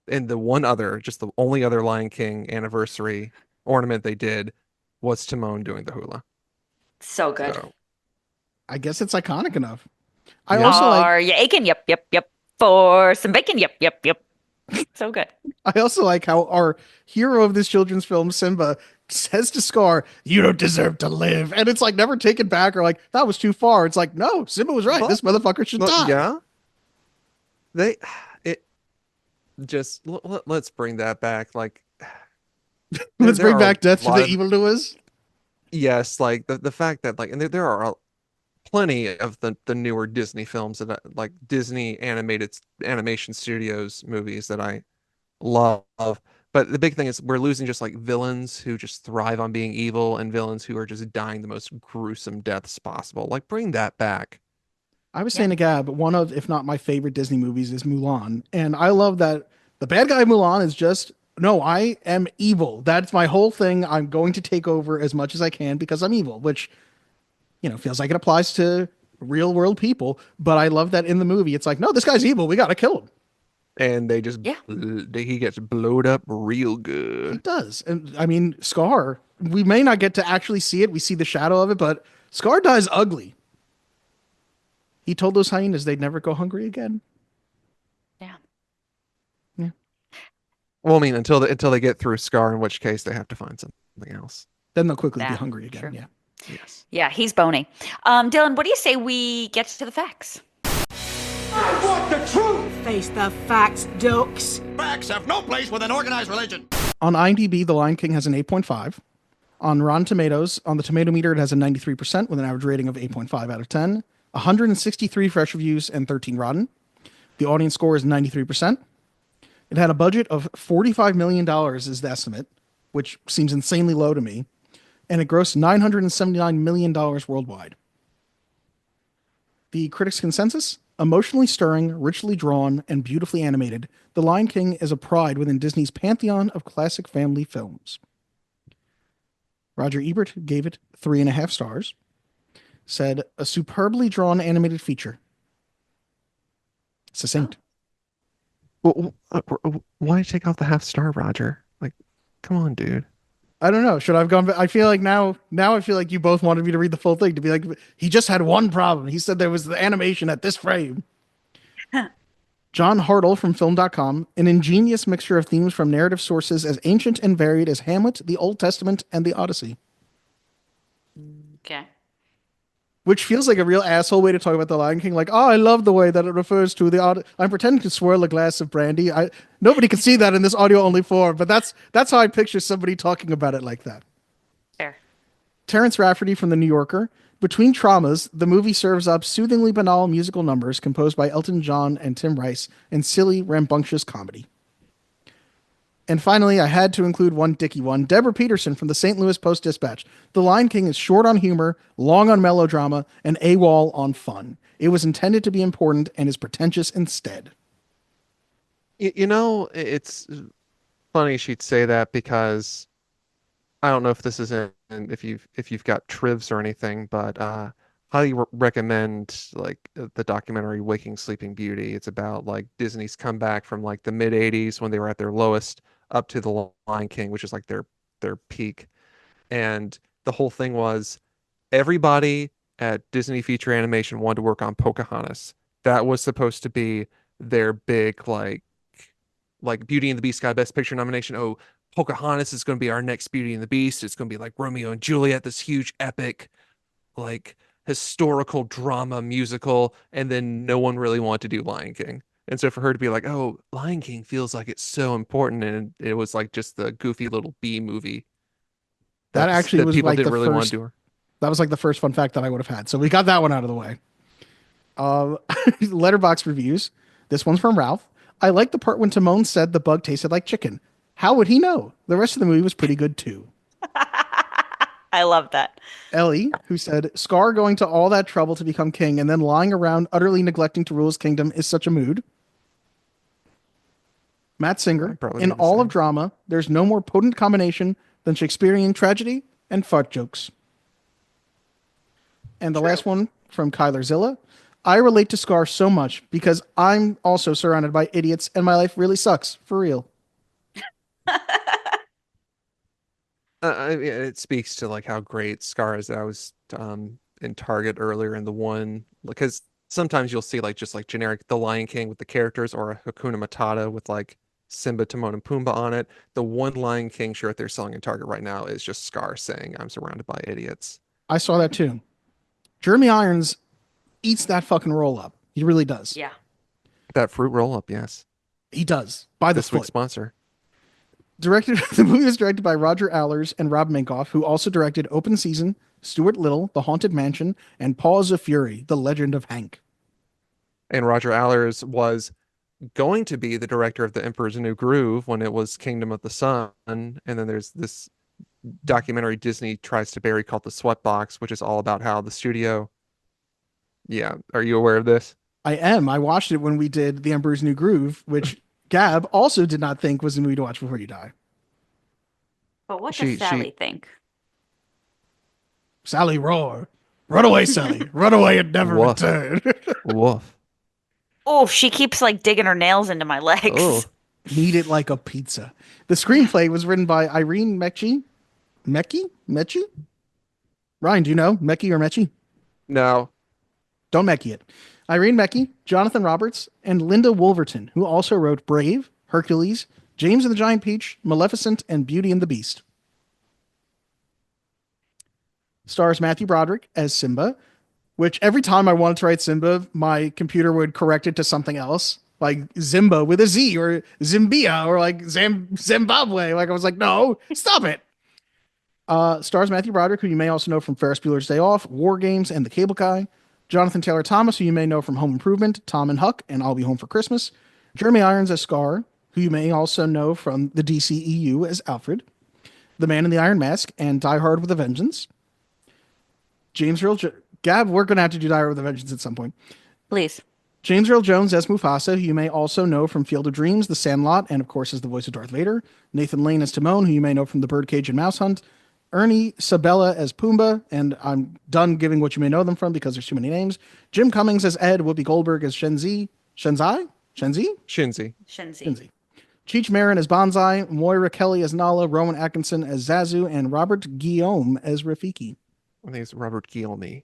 and the only other Lion King anniversary ornament they did was Timon doing the hula. So good. So, I guess it's iconic enough. I Yeah. also like Are you aching? Yep, yep, yep. For some bacon? Yep, yep, yep. So good. I also like how our hero of this children's film, Simba, says to Scar, "You don't deserve to live," and it's like never taken back or like that was too far. It's like no, Simba was right. But- This motherfucker should die. yeah. Let's bring that back. Like, Let's there bring are back a death to lot the of- evildoers. Yes, like the fact that like, and there are plenty of the newer Disney films that like Disney animation studios movies that I love. But the big thing is we're losing just like villains who just thrive on being evil, and villains who are just dying the most gruesome deaths possible. Like, bring that back. I was saying to Gab, one of, if not my favorite Disney movies is Mulan. And I love that the bad guy of Mulan is just, no, I am evil. That's my whole thing. I'm going to take over as much as I can because I'm evil, which, you know, feels like it applies to real world people. But I love that in the movie. It's like, no, this guy's evil. We got to kill him. And they just Yeah. he gets blowed up real He good. does. And I mean, Scar, we may not get to actually see it. We see the shadow of it, but Scar dies ugly. He told those hyenas they'd never go hungry again. Yeah. Yeah. Well, I mean, until they get through Scar, in which case they have to find something else. Then they'll quickly be Yeah, hungry again. true. Yeah. Yes. Yeah, he's bony. Dylan, what do you say we get to the facts? I want the truth! Face the facts, ducks. Facts have no place with an organized religion. On IMDb, The Lion King has an 8.5. On Rotten Tomatoes, on the tomato meter, it has a 93% with an average rating of 8.5 out of 10. 163 fresh reviews and 13 rotten. The audience score is 93%. It had a budget of $45 million is the estimate, which seems insanely low to me. And it grossed $979 million worldwide. The critics' consensus? Emotionally stirring, richly drawn, and beautifully animated, The Lion King is a pride within Disney's pantheon of classic family films. Roger Ebert gave it 3.5 stars. Said, a superbly drawn animated feature. Succinct. Well, why take off the half star, Roger? Like, come on, dude. I don't know. Should I have gone? I feel like now I feel like you both wanted me to read the full thing to be like, he just had one problem. He said there was the animation at this frame. John Hartle from film.com, an ingenious mixture of themes from narrative sources as ancient and varied as Hamlet, the Old Testament, and the Odyssey. Okay. Which feels like a real asshole way to talk about The Lion King. Like, oh, I love the way that it refers to the I'm pretending to swirl a glass of brandy. Nobody can see that in this audio-only form, but that's how I picture somebody talking about it like that. Fair. Terrence Rafferty from The New Yorker. Between traumas, the movie serves up soothingly banal musical numbers composed by Elton John and Tim Rice and silly, rambunctious comedy. And finally, I had to include one dicky one. Deborah Peterson from the St. Louis Post-Dispatch. The Lion King is short on humor, long on melodrama, and AWOL on fun. It was intended to be important and is pretentious instead. You know, it's funny she'd say that because I don't know if this is if you've got trivs or anything, but highly recommend like the documentary Waking Sleeping Beauty. It's about like Disney's comeback from like the mid 80s when they were at their lowest up to the Lion King, which is like their peak. And the whole thing was everybody at Disney Feature Animation wanted to work on Pocahontas. That was supposed to be their big like Beauty and the Beast got Best Picture nomination. Oh, Pocahontas is going to be our next Beauty and the Beast. It's going to be like Romeo and Juliet, this huge epic, like historical drama musical. And then no one really wanted to do Lion King. And so for her to be like, oh, Lion King feels like it's so important. And it was like just the goofy little B movie. That actually was people like didn't the really want first. to do her. That was like the first fun fact that I would have had. So we got that one out of the way. Letterbox reviews. This one's from Ralph. I like the part when Timon said the bug tasted like chicken. How would he know? The rest of the movie was pretty good too. I love that. Ellie, who said, Scar going to all that trouble to become king and then lying around utterly neglecting to rule his kingdom is such a mood. Matt Singer, in all of drama, there's no more potent combination than Shakespearean tragedy and fart jokes. And the last one from Kyler Zilla. I relate to Scar so much because I'm also surrounded by idiots and my life really sucks. For real. It speaks to like how great Scar is. I was in Target earlier in the one because sometimes you'll see like just like generic The Lion King with the characters or a Hakuna Matata with like Simba, Timon, and Pumbaa on it. The one Lion King shirt they're selling in Target right now is just Scar saying, I'm surrounded by idiots. I saw that too. Jeremy Irons eats that fucking roll up. He really does. Yeah. That fruit roll up, yes. He does. By the this week's foot. sponsor. The movie was directed by Roger Allers and Rob Minkoff, who also directed Open Season, Stuart Little, The Haunted Mansion, and Paws of Fury, The Legend of Hank. And Roger Allers was going to be the director of The Emperor's New Groove when it was Kingdom of the Sun. And then there's this documentary Disney tries to bury called The Sweatbox, which is all about how the studio... Yeah. Are you aware of this? I am. I watched it when we did The Emperor's New Groove, which Gab also did not think was a movie to watch before you die. But what does Sally think? Sally roar. Run away, Sally. Run away and never return. Woof. Oh, she keeps like digging her nails into my Oh, legs. Knead it like a pizza. The screenplay was written by Irene Mecchi. Mecchi? Ryan, do you know Mecchi or Mecchi? no. Don't Mecchi it. Irene Mecchi, Jonathan Roberts, and Linda Wolverton, who also wrote Brave, Hercules, James and the Giant Peach, Maleficent, and Beauty and the Beast. Stars Matthew Broderick as Simba, which every time I wanted to write Simba, my computer would correct it to something else, like Zimba with a Z, or Zimbia, or like Zimbabwe. Like I was like, no, stop it. Stars Matthew Broderick, who you may also know from Ferris Bueller's Day Off, War Games, and The Cable Guy. Jonathan Taylor Thomas, who you may know from Home Improvement, Tom and Huck, and I'll Be Home for Christmas. Jeremy Irons as Scar, who you may also know from the DCEU as Alfred. The Man in the Iron Mask, and Die Hard with a Vengeance. James Earl Gab, we're going to have to do Die Hard with a Vengeance at some point. Please. James Earl Jones as Mufasa, who you may also know from Field of Dreams, The Sandlot, and of course as the voice of Darth Vader. Nathan Lane as Timon, who you may know from The Birdcage and Mouse Hunt. Ernie Sabella as Pumbaa, and I'm done giving what you may know them from because there's too many names. Jim Cummings as Ed, Whoopi Goldberg as Shenzi. Shenzi? Shinzi. Cheech Marin as Bonsai, Moira Kelly as Nala, Rowan Atkinson as Zazu, and Robert Guillaume as Rafiki. I think it's Robert Guillaume.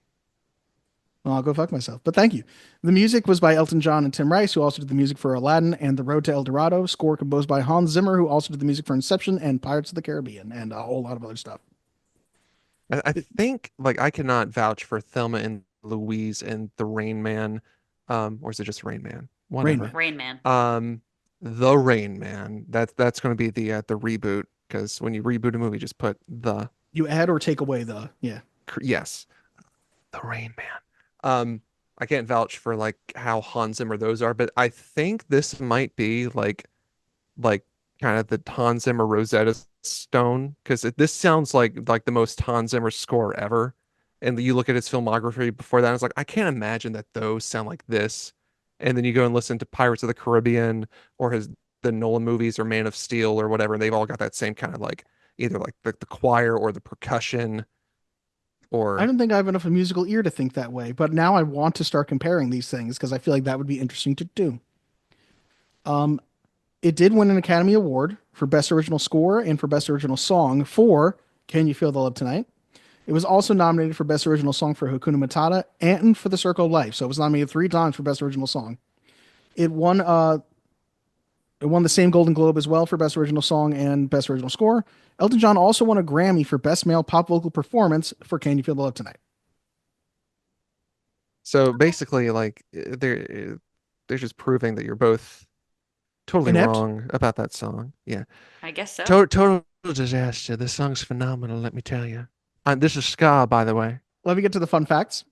Well, I'll go fuck myself, but thank you. The music was by Elton John and Tim Rice, who also did the music for Aladdin and The Road to El Dorado. Score composed by Hans Zimmer, who also did the music for Inception and Pirates of the Caribbean, and a whole lot of other stuff. I think like I cannot vouch for Thelma and Louise and the Rain Man, or is it just Rain Man? Whatever. Rain Man. The Rain Man. That's going to be the reboot, because when you reboot a movie, just put the. You add or take away the Yes, the Rain Man. I can't vouch for like how Hans Zimmer those are, but I think this might be like kind of the Hans Zimmer Rosetta Stone, because this sounds like the most Hans Zimmer score ever. And you look at his filmography before that, and it's like I can't imagine that those sound like this. And then you go and listen to Pirates of the Caribbean or the Nolan movies or Man of Steel or whatever, and they've all got that same kind of like either like the choir or the percussion. Or I don't think I have enough of a musical ear to think that way, but now I want to start comparing these things because I feel like that would be interesting to do. It did win an Academy Award for Best Original Score and for Best Original Song for Can You Feel the Love Tonight? It was also nominated for Best Original Song for Hakuna Matata and for The Circle of Life, so it was nominated 3 times for Best Original Song. It won the same Golden Globe as well for Best Original Song and Best Original Score. Elton John also won a Grammy for Best Male Pop Vocal Performance for Can You Feel the Love Tonight? so basically, like they're just proving that you're both totally Inept? wrong about that song. Yeah, I guess so. total disaster. This song's phenomenal, let me tell you. This is ska, by the way. Let me get to the fun facts.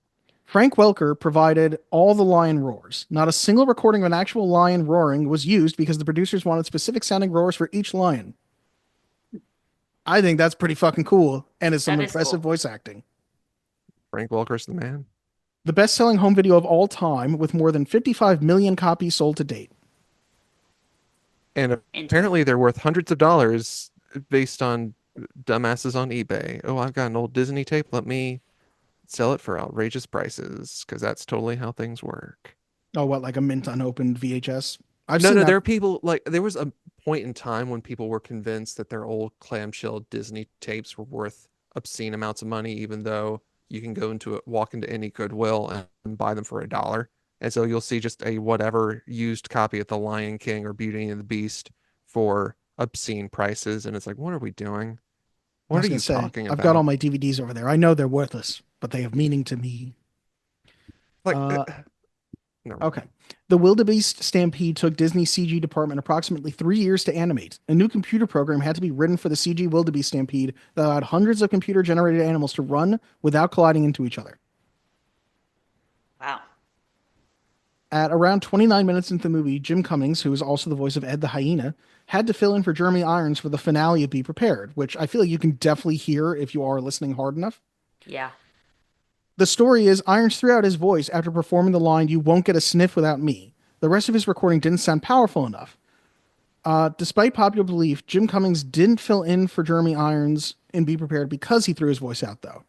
Frank Welker provided all the lion roars. Not a single recording of an actual lion roaring was used because the producers wanted specific sounding roars for each lion. I think that's pretty fucking cool, and it's some That is impressive cool. voice acting. Frank Welker's the man. The best-selling home video of all time, with more than 55 million copies sold to date. And apparently they're worth hundreds of dollars based on dumbasses on eBay. Oh, I've got an old Disney tape. Let me sell it for outrageous prices, because that's totally how things work. Oh, what, like a mint unopened VHS? I've No, seen that. there are people like there was a point in time when people were convinced that their old clamshell Disney tapes were worth obscene amounts of money, even though you can walk into any Goodwill and buy them for $1. And so you'll see just a whatever used copy of The Lion King or Beauty and the Beast for obscene prices. And it's like, what are we doing? What are you talking about? I've got all my DVDs over there. I know they're worthless, but they have meaning to me. Like, no. Okay. The Wildebeest Stampede took Disney's CG department approximately 3 years to animate. A new computer program had to be written for the CG Wildebeest Stampede that allowed hundreds of computer-generated animals to run without colliding into each other. Wow. At around 29 minutes into the movie, Jim Cummings, who is also the voice of Ed the Hyena, had to fill in for Jeremy Irons for the finale of Be Prepared, which I feel like you can definitely hear if you are listening hard enough. Yeah. The story is Irons threw out his voice after performing the line, "You won't get a sniff without me." The rest of his recording didn't sound powerful enough. Despite popular belief, Jim Cummings didn't fill in for Jeremy Irons in Be Prepared because he threw his voice out, though.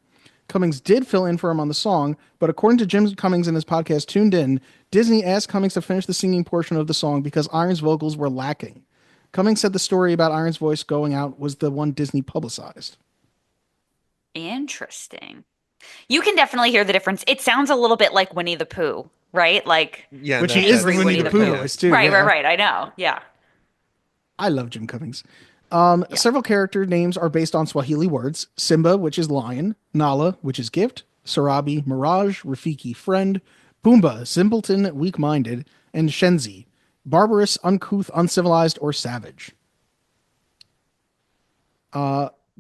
Cummings did fill in for him on the song, but according to Jim Cummings in his podcast Tuned In, Disney asked Cummings to finish the singing portion of the song because Iron's vocals were lacking. Cummings said the story about Iron's voice going out was the one Disney publicized. Interesting. You can definitely hear the difference. It sounds a little bit like Winnie the Pooh, right? Like, Yeah, which he is the Winnie the Pooh voice too. Right, yeah. right. I know. Yeah. I love Jim Cummings. Several character names are based on Swahili words. Simba, which is lion. Nala, which is gift. Sarabi, mirage. Rafiki, friend. Pumbaa, simpleton, weak-minded. And Shenzi, barbarous, uncouth, uncivilized, or savage.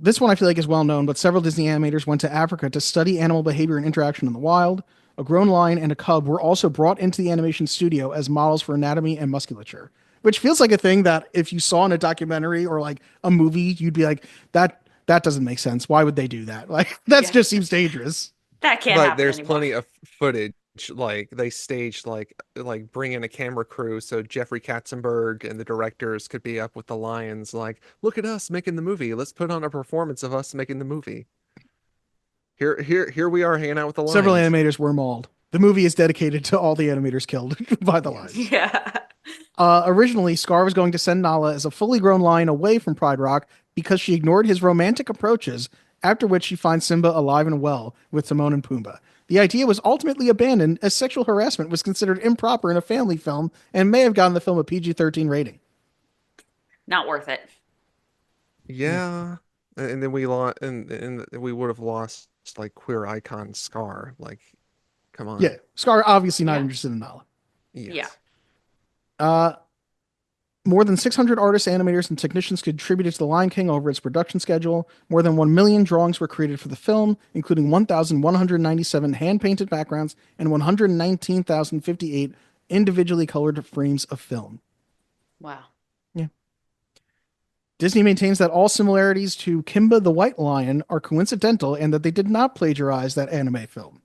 This one I feel like is well known, but several Disney animators went to Africa to study animal behavior and interaction in the wild. A grown lion and a cub were also brought into the animation studio as models for anatomy and musculature, which feels like a thing that if you saw in a documentary or like a movie, you'd be like, that doesn't make sense. Why would they do that? Like, that just seems dangerous. That can't But happen there's anymore. plenty of footage. Like they staged like bring in a camera crew so Jeffrey Katzenberg and the directors could be up with the lions. Like, look at us making the movie. Let's put on a performance of us making the movie. Here we are hanging out with the lions. Several animators were mauled. The movie is dedicated to all the animators killed by the lions. Yeah. Originally, Scar was going to send Nala as a fully grown lion away from Pride Rock because she ignored his romantic approaches, after which she finds Simba alive and well with Timon and Pumbaa. The idea was ultimately abandoned as sexual harassment was considered improper in a family film and may have gotten the film a PG-13 rating. Not worth it. Yeah. And then we lost, and we would have lost like queer icon Scar. Like, come on. Yeah, Scar obviously not interested in Nala. Yes. Yeah. More than 600 artists, animators, and technicians contributed to The Lion King over its production schedule. More than 1 million drawings were created for the film, including 1,197 hand-painted backgrounds and 119,058 individually colored frames of film. Wow. Yeah. Disney maintains that all similarities to Kimba the White Lion are coincidental and that they did not plagiarize that anime film.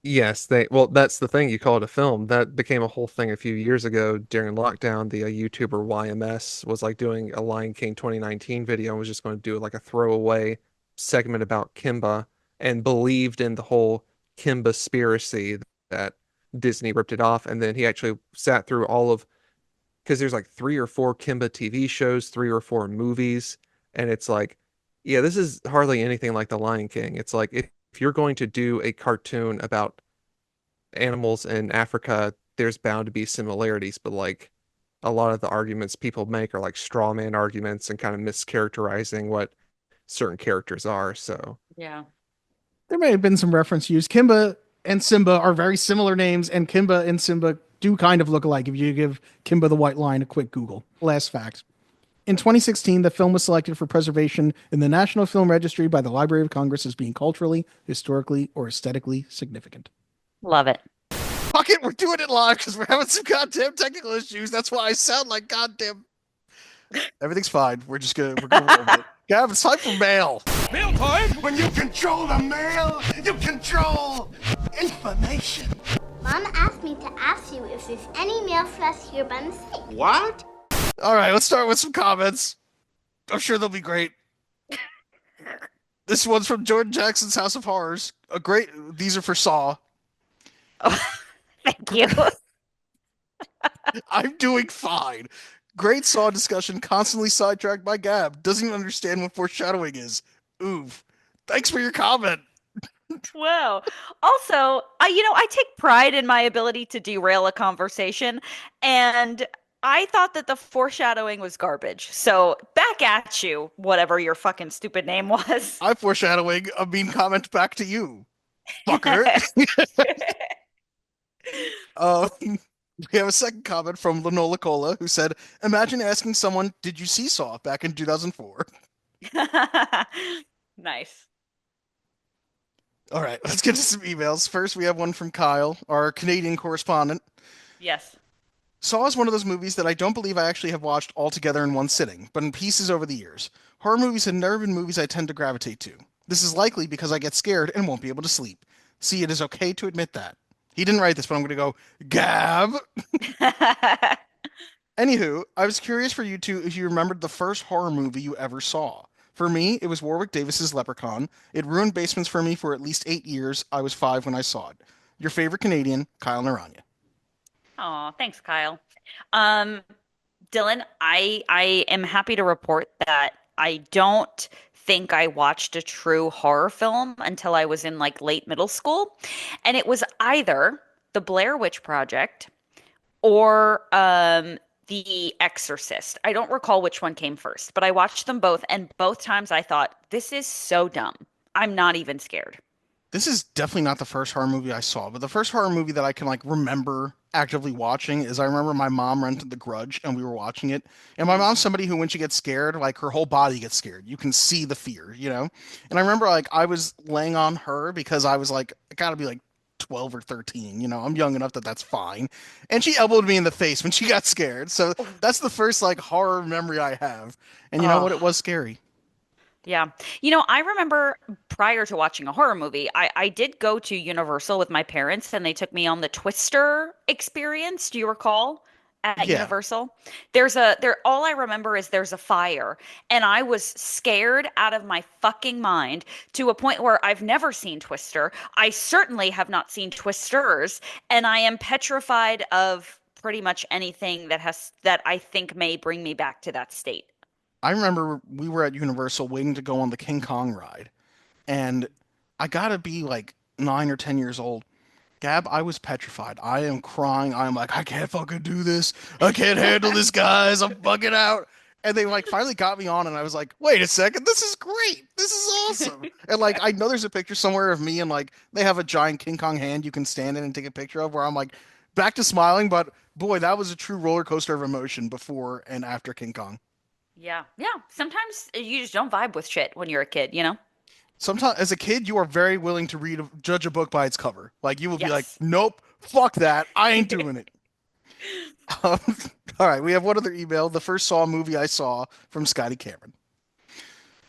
Yes, well, that's the thing. You call it a film. That became a whole thing a few years ago during lockdown. The YouTuber YMS was like doing a Lion King 2019 video and was just going to do like a throwaway segment about Kimba and believed in the whole Kimba spiracy that Disney ripped it off. And then he actually sat through all of, because there's like 3 or 4 Kimba TV shows, 3 or 4 movies. And it's like, yeah, this is hardly anything like The Lion King. It's like, if you're going to do a cartoon about animals in Africa, there's bound to be similarities, but like a lot of the arguments people make are like straw man arguments and kind of mischaracterizing what certain characters are. So yeah, there may have been some reference used. Kimba and Simba are very similar names, and Kimba and Simba do kind of look alike if you give Kimba the White Lion a quick Google. Last fact. In 2016, the film was selected for preservation in the National Film Registry by the Library of Congress as being culturally, historically, or aesthetically significant. Love it. Fuck it, we're doing it live because we're having some goddamn technical issues. That's why I sound like goddamn. Everything's fine. We're gonna roll with it. Gav, it's time for mail. Mail time? When you control the mail, you control information. Mom asked me to ask you if there's any mail for us here by mistake. What? All right, let's start with some comments. I'm sure they'll be great. This one's from Jordan Jackson's House of Horrors. These are for Saw. Oh, thank you. I'm doing fine. Great Saw discussion, constantly sidetracked by Gab. Doesn't even understand what foreshadowing is. Oof. Thanks for your comment. Wow. Also, I take pride in my ability to derail a conversation, and I thought that the foreshadowing was garbage. So back at you, whatever your fucking stupid name was. I'm foreshadowing a mean comment back to you, fucker. We have a second comment from Lanola Cola, who said, imagine asking someone, did you see Saw back in 2004? Nice. All right, let's get to some emails. First, we have one from Kyle, our Canadian correspondent. Yes. Saw is one of those movies that I don't believe I actually have watched all together in one sitting, but in pieces over the years. Horror movies have never been movies I tend to gravitate to. This is likely because I get scared and won't be able to sleep. See, it is okay to admit that. He didn't write this, but I'm going to go, Gab! Anywho, I was curious for you two if you remembered the first horror movie you ever saw. For me, it was Warwick Davis's Leprechaun. It ruined basements for me for at least 8 years. I was 5 when I saw it. Your favorite Canadian, Kyle Naranya. Oh, thanks, Kyle. Um, Dylan, I am happy to report that I don't think I watched a true horror film until I was in like late middle school, and it was either The Blair Witch Project or The Exorcist. I don't recall which one came first, but I watched them both, and both times I thought, this is so dumb. I'm not even scared. This is definitely not the first horror movie I saw, but the first horror movie that I can like remember actively watching is I remember my mom rented The Grudge and we were watching it. And my mom's somebody who when she gets scared, like her whole body gets scared. You can see the fear, you know? And I remember like I was laying on her because I was like, I gotta be like 12 or 13, you know, I'm young enough that that's fine. And she elbowed me in the face when she got scared. So that's the first like horror memory I have. And you know what? It was scary. Yeah. You know, I remember prior to watching a horror movie, I did go to Universal with my parents and they took me on the Twister experience. Do you recall? At Yeah. Universal. All I remember is there's a fire and I was scared out of my fucking mind to a point where I've never seen Twister. I certainly have not seen Twisters, and I am petrified of pretty much anything that I think may bring me back to that state. I remember we were at Universal waiting to go on the King Kong ride, and I gotta be like 9 or 10 years old. Gab, I was petrified. I am crying. I'm like, I can't fucking do this. I can't handle this, guys. I'm bugging out. And they like finally got me on, and I was like, wait a second, this is great. This is awesome. And like, I know there's a picture somewhere of me, and like, they have a giant King Kong hand you can stand in and take a picture of, where I'm like, back to smiling. But boy, that was a true roller coaster of emotion before and after King Kong. Yeah. Yeah. Sometimes you just don't vibe with shit when you're a kid, you know? Sometimes as a kid, you are very willing to judge a book by its cover. Like you will be like, Yes. nope, fuck that. I ain't doing it. Um, all right, we have one other email. The first Saw movie I saw from Scotty Cameron.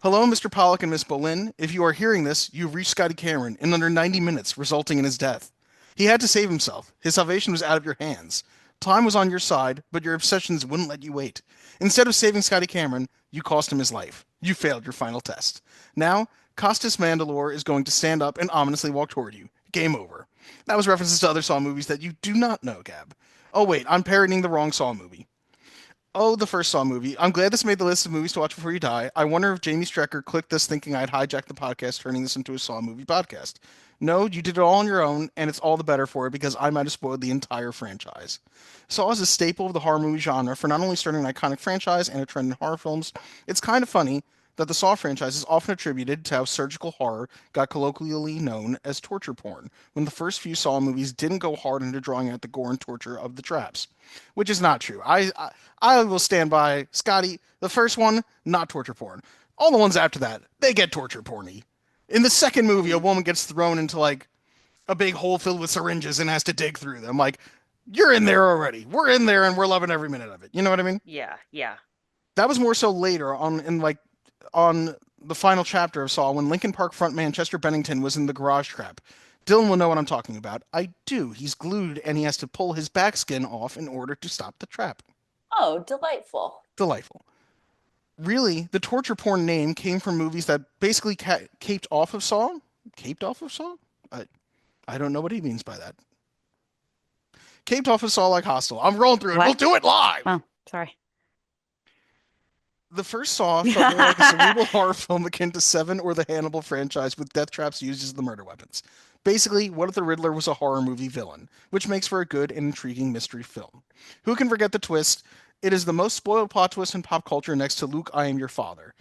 Hello, Mr. Pollock and Miss Boleyn. If you are hearing this, you've reached Scotty Cameron in under 90 minutes, resulting in his death. He had to save himself. His salvation was out of your hands. Time was on your side, but your obsessions wouldn't let you wait. Instead of saving Scotty Cameron, you cost him his life. You failed your final test. Now, Costas Mandalore is going to stand up and ominously walk toward you. Game over. That was references to other Saw movies that you do not know, Gab. Oh wait, I'm parodying the wrong Saw movie. Oh, the first Saw movie. I'm glad this made the list of movies to watch before you die. I wonder if Jamie Strecker clicked this thinking I'd hijacked the podcast, turning this into a Saw movie podcast. No, you did it all on your own, and it's all the better for it because I might have spoiled the entire franchise. Saw is a staple of the horror movie genre for not only starting an iconic franchise and a trend in horror films, it's kind of funny that the Saw franchise is often attributed to how surgical horror got colloquially known as torture porn, when the first few Saw movies didn't go hard into drawing out the gore and torture of the traps. Which is not true. I will stand by Scotty. The first one, not torture porn. All the ones after that, they get torture porny. In the second movie, a woman gets thrown into like a big hole filled with syringes and has to dig through them. Like, you're in there already. We're in there and we're loving every minute of it. You know what I mean? Yeah. Yeah. That was more so later on the final chapter of Saw when Linkin Park frontman Chester Bennington was in the garage trap. Dylan will know what I'm talking about. I do. He's glued and he has to pull his back skin off in order to stop the trap. Oh, delightful. Delightful. Really, the torture porn name came from movies that basically caped off of Saw? Caped off of Saw? I don't know what he means by that. Caped off of Saw like Hostel. I'm rolling through it. What? We'll do it live! Oh, sorry. The first Saw felt more like a cerebral horror film akin to Seven or the Hannibal franchise with death traps used as the murder weapons. Basically, What If the Riddler was a horror movie villain, which makes for a good and intriguing mystery film. Who can forget the twist? It is the most spoiled plot twist in pop culture next to Luke, I Am Your Father.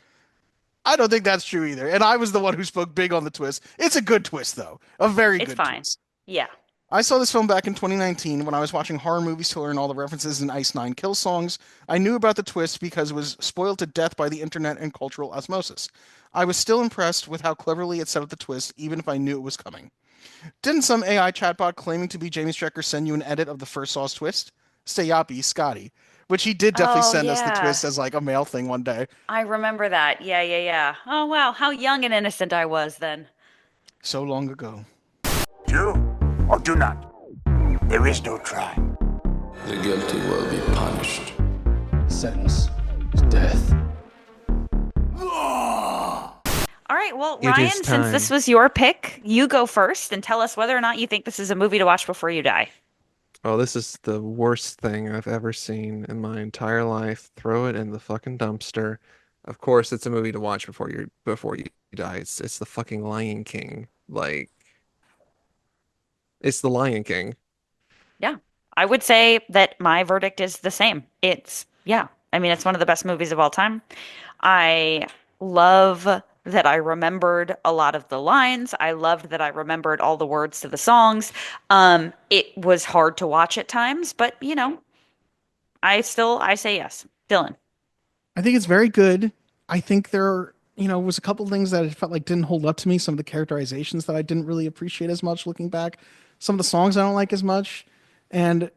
I don't think that's true either, and I was the one who spoke big on the twist. It's a good twist, though. A very good fine. twist. Yeah. I saw this film back in 2019 when I was watching horror movies to learn all the references in Ice Nine Kill songs. I knew about the twist because it was spoiled to death by the internet and cultural osmosis. I was still impressed with how cleverly it set up the twist, even if I knew it was coming. Didn't some AI chatbot claiming to be Jamie Strecker send you an edit of the first Saw's twist? Stay yappy, Scotty. Which he did definitely send us the twist as like a mail thing one day. I remember that. Yeah. Oh, wow. How young and innocent I was then. So long ago. Do or do not. There is no try. The guilty will be punished. Sentence is death. Well, It Ryan, is since this time. was your pick, you go first and tell us whether or not you think this is a movie to watch before you die. Oh, this is the worst thing I've ever seen in my entire life. Throw it in the fucking dumpster. Of course, it's a movie to watch before you die. It's the fucking Lion King. Like, it's the Lion King. Yeah. I would say that my verdict is the same. Yeah. I mean, it's one of the best movies of all time. I love that I remembered a lot of the lines. I loved that I remembered all the words to the songs. It was hard to watch at times, but I say yes. Dylan. I think it's very good. I think was a couple things that it felt like didn't hold up to me. Some of the characterizations that I didn't really appreciate as much looking back. Some of the songs I don't like as much. And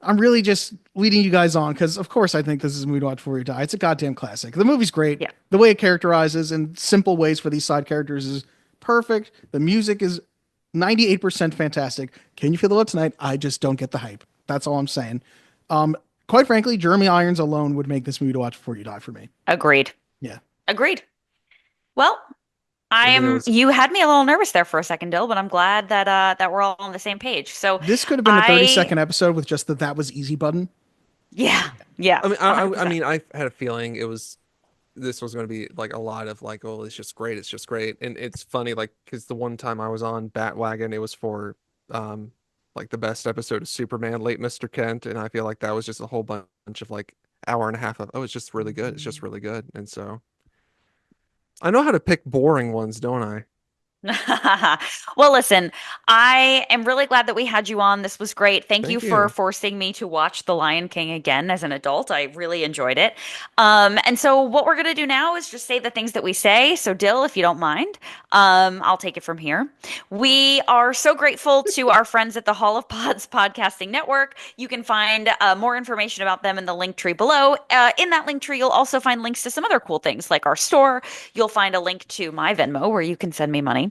I'm really just leading you guys on because, of course, I think this is a movie to watch before you die. It's a goddamn classic. The movie's great. Yeah. The way it characterizes in simple ways for these side characters is perfect. The music is 98% fantastic. Can you feel the love tonight? I just don't get the hype. That's all I'm saying. Quite frankly, Jeremy Irons alone would make this movie to watch before you die for me. Agreed. Yeah. Agreed. Well, think you had me a little nervous there for a second, Dill, but I'm glad that we're all on the same page. So This could have been a 30-second episode with just the "that was easy" button. Yeah. Yeah. I mean, 100%. I had a feeling this was going to be like a lot of like, oh, it's just great, it's just great, and it's funny, like, because the one time I was on Batwagon, it was for like the best episode of Superman, Late Mr. Kent, and I feel like that was just a whole bunch of like hour and a half of, oh, it's just really good, it's just really good, and so I know how to pick boring ones, don't I? Well, listen, I am really glad that we had you on. This was great. Thank you Thank for you. forcing me to watch The Lion King again as an adult. I really enjoyed it. And so what we're going to do now is just say the things that we say. So Dill, if you don't mind, I'll take it from here. We are so grateful to our friends at the Hall of Pods Podcasting Network. You can find more information about them in the link tree below. In that link tree, you'll also find links to some other cool things like our store. You'll find a link to my Venmo where you can send me money.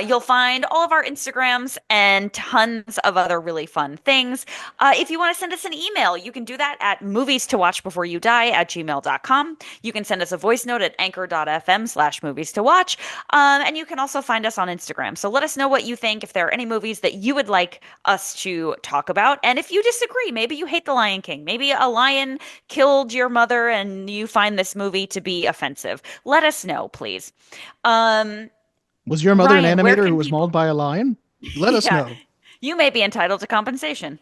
You'll find all of our Instagrams and tons of other really fun things. If you want to send us an email, you can do that at movies-to-watch-before-you-die@gmail.com. You can send us a voice note at anchor.fm/movies-to-watch. And you can also find us on Instagram. So let us know what you think, if there are any movies that you would like us to talk about. And if you disagree, maybe you hate The Lion King. Maybe a lion killed your mother and you find this movie to be offensive. Let us know, please. Was your mother Ryan, an where animator can who was mauled by a lion? Let us know. You may be entitled to compensation.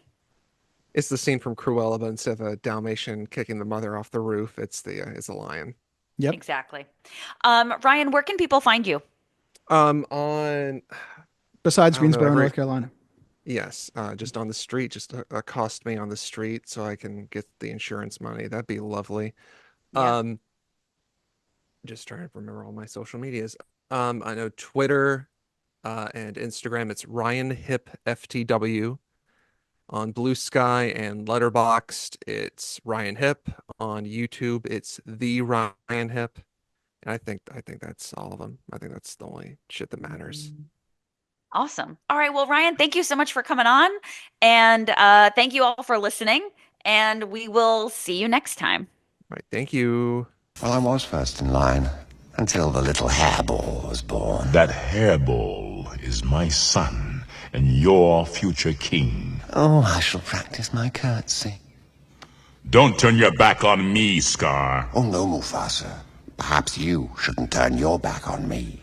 It's the scene from Cruella, but instead of a Dalmatian kicking the mother off the roof, it's a lion. Yep. Exactly. Ryan, where can people find you? On Besides I don't know, Greensboro, North Carolina. Yes, just on the street, just accost me on the street so I can get the insurance money. That'd be lovely. Yeah. Just trying to remember all my social medias. I know Twitter and Instagram, it's Ryan Hipp FTW. On Blue Sky and Letterboxd, it's Ryan Hipp. On YouTube, it's the Ryan Hipp. And I think that's all of them. I think that's the only shit that matters. Awesome. All right. Well, Ryan, thank you so much for coming on. And thank you all for listening. And we will see you next time. All right. Thank you. Well, I was first in line until the little hairball was born. That hairball is my son and your future king. Oh, I shall practice my curtsy. Don't turn your back on me, Scar. Oh, no, Mufasa. Perhaps you shouldn't turn your back on me.